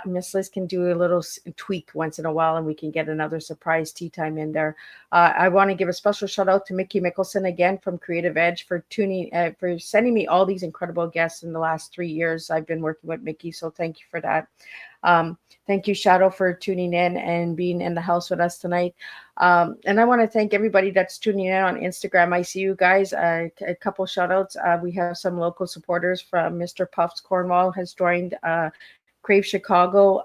Miss Liz can do a little tweak once in a while, and we can get another surprise tea time in there. I want to give a special shout out to Mickey Mickelson again from Creative Edge for for sending me all these incredible guests in the last 3 years I've been working with Mickey. So thank you for that. Thank you, Shadow, for tuning in and being in the house with us tonight. And I want to thank everybody that's tuning in on Instagram. I see you guys. A couple shout outs. We have some local supporters from Mr. Puffs Cornwall has joined. Crave Chicago.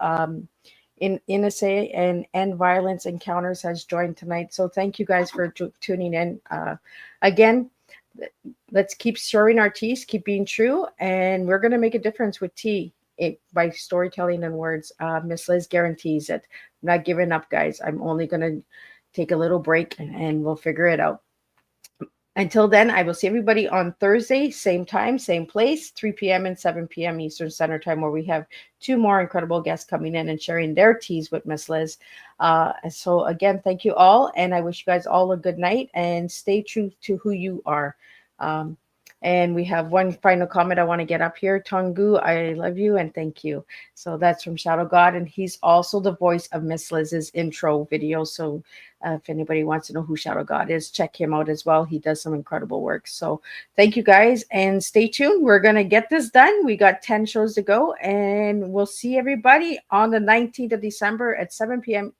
In NSA and End Violence Encounters has joined tonight. So thank you guys for tuning in. Again, let's keep sharing our teas, keep being true, and we're going to make a difference with tea by storytelling and words. Miss Liz guarantees it. I'm not giving up, guys. I'm only going to take a little break and we'll figure it out. Until then, I will see everybody on Thursday, same time, same place, 3 p.m. and 7 p.m. Eastern Standard Time, where we have two more incredible guests coming in and sharing their teas with Miss Liz. So again, thank you all, and I wish you guys all a good night, and stay true to who you are. Um, and we have one final comment I want to get up here. Tongu, I love you and thank you. So that's from Shadow God, and he's also the voice of Miss Liz's intro video. So if anybody wants to know who Shadow God is, check him out as well. He does some incredible work. So thank you guys, and stay tuned. We're going to get this done. We got 10 shows to go, and we'll see everybody on the 19th of December at 7 p.m.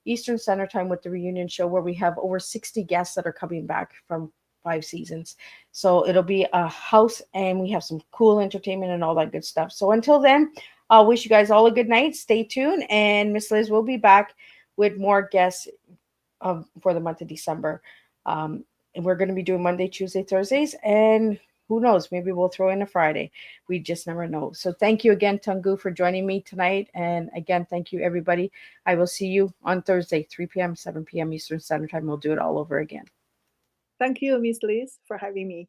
Eastern Standard Time with the reunion show, where we have over 60 guests that are coming back from 5 seasons. So it'll be a house, and we have some cool entertainment and all that good stuff. So until then, I'll wish you guys all a good night. Stay tuned, and Miss Liz will be back with more guests for the month of December. And we're going to be doing Monday, Tuesday, Thursdays, and who knows, maybe we'll throw in a Friday. We just never know. So thank you again, Tungu, for joining me tonight. And again, thank you, everybody. I will see you on Thursday, 3 p.m., 7 p.m. Eastern Standard Time. We'll do it all over again. Thank you, Miss Liz, for having me.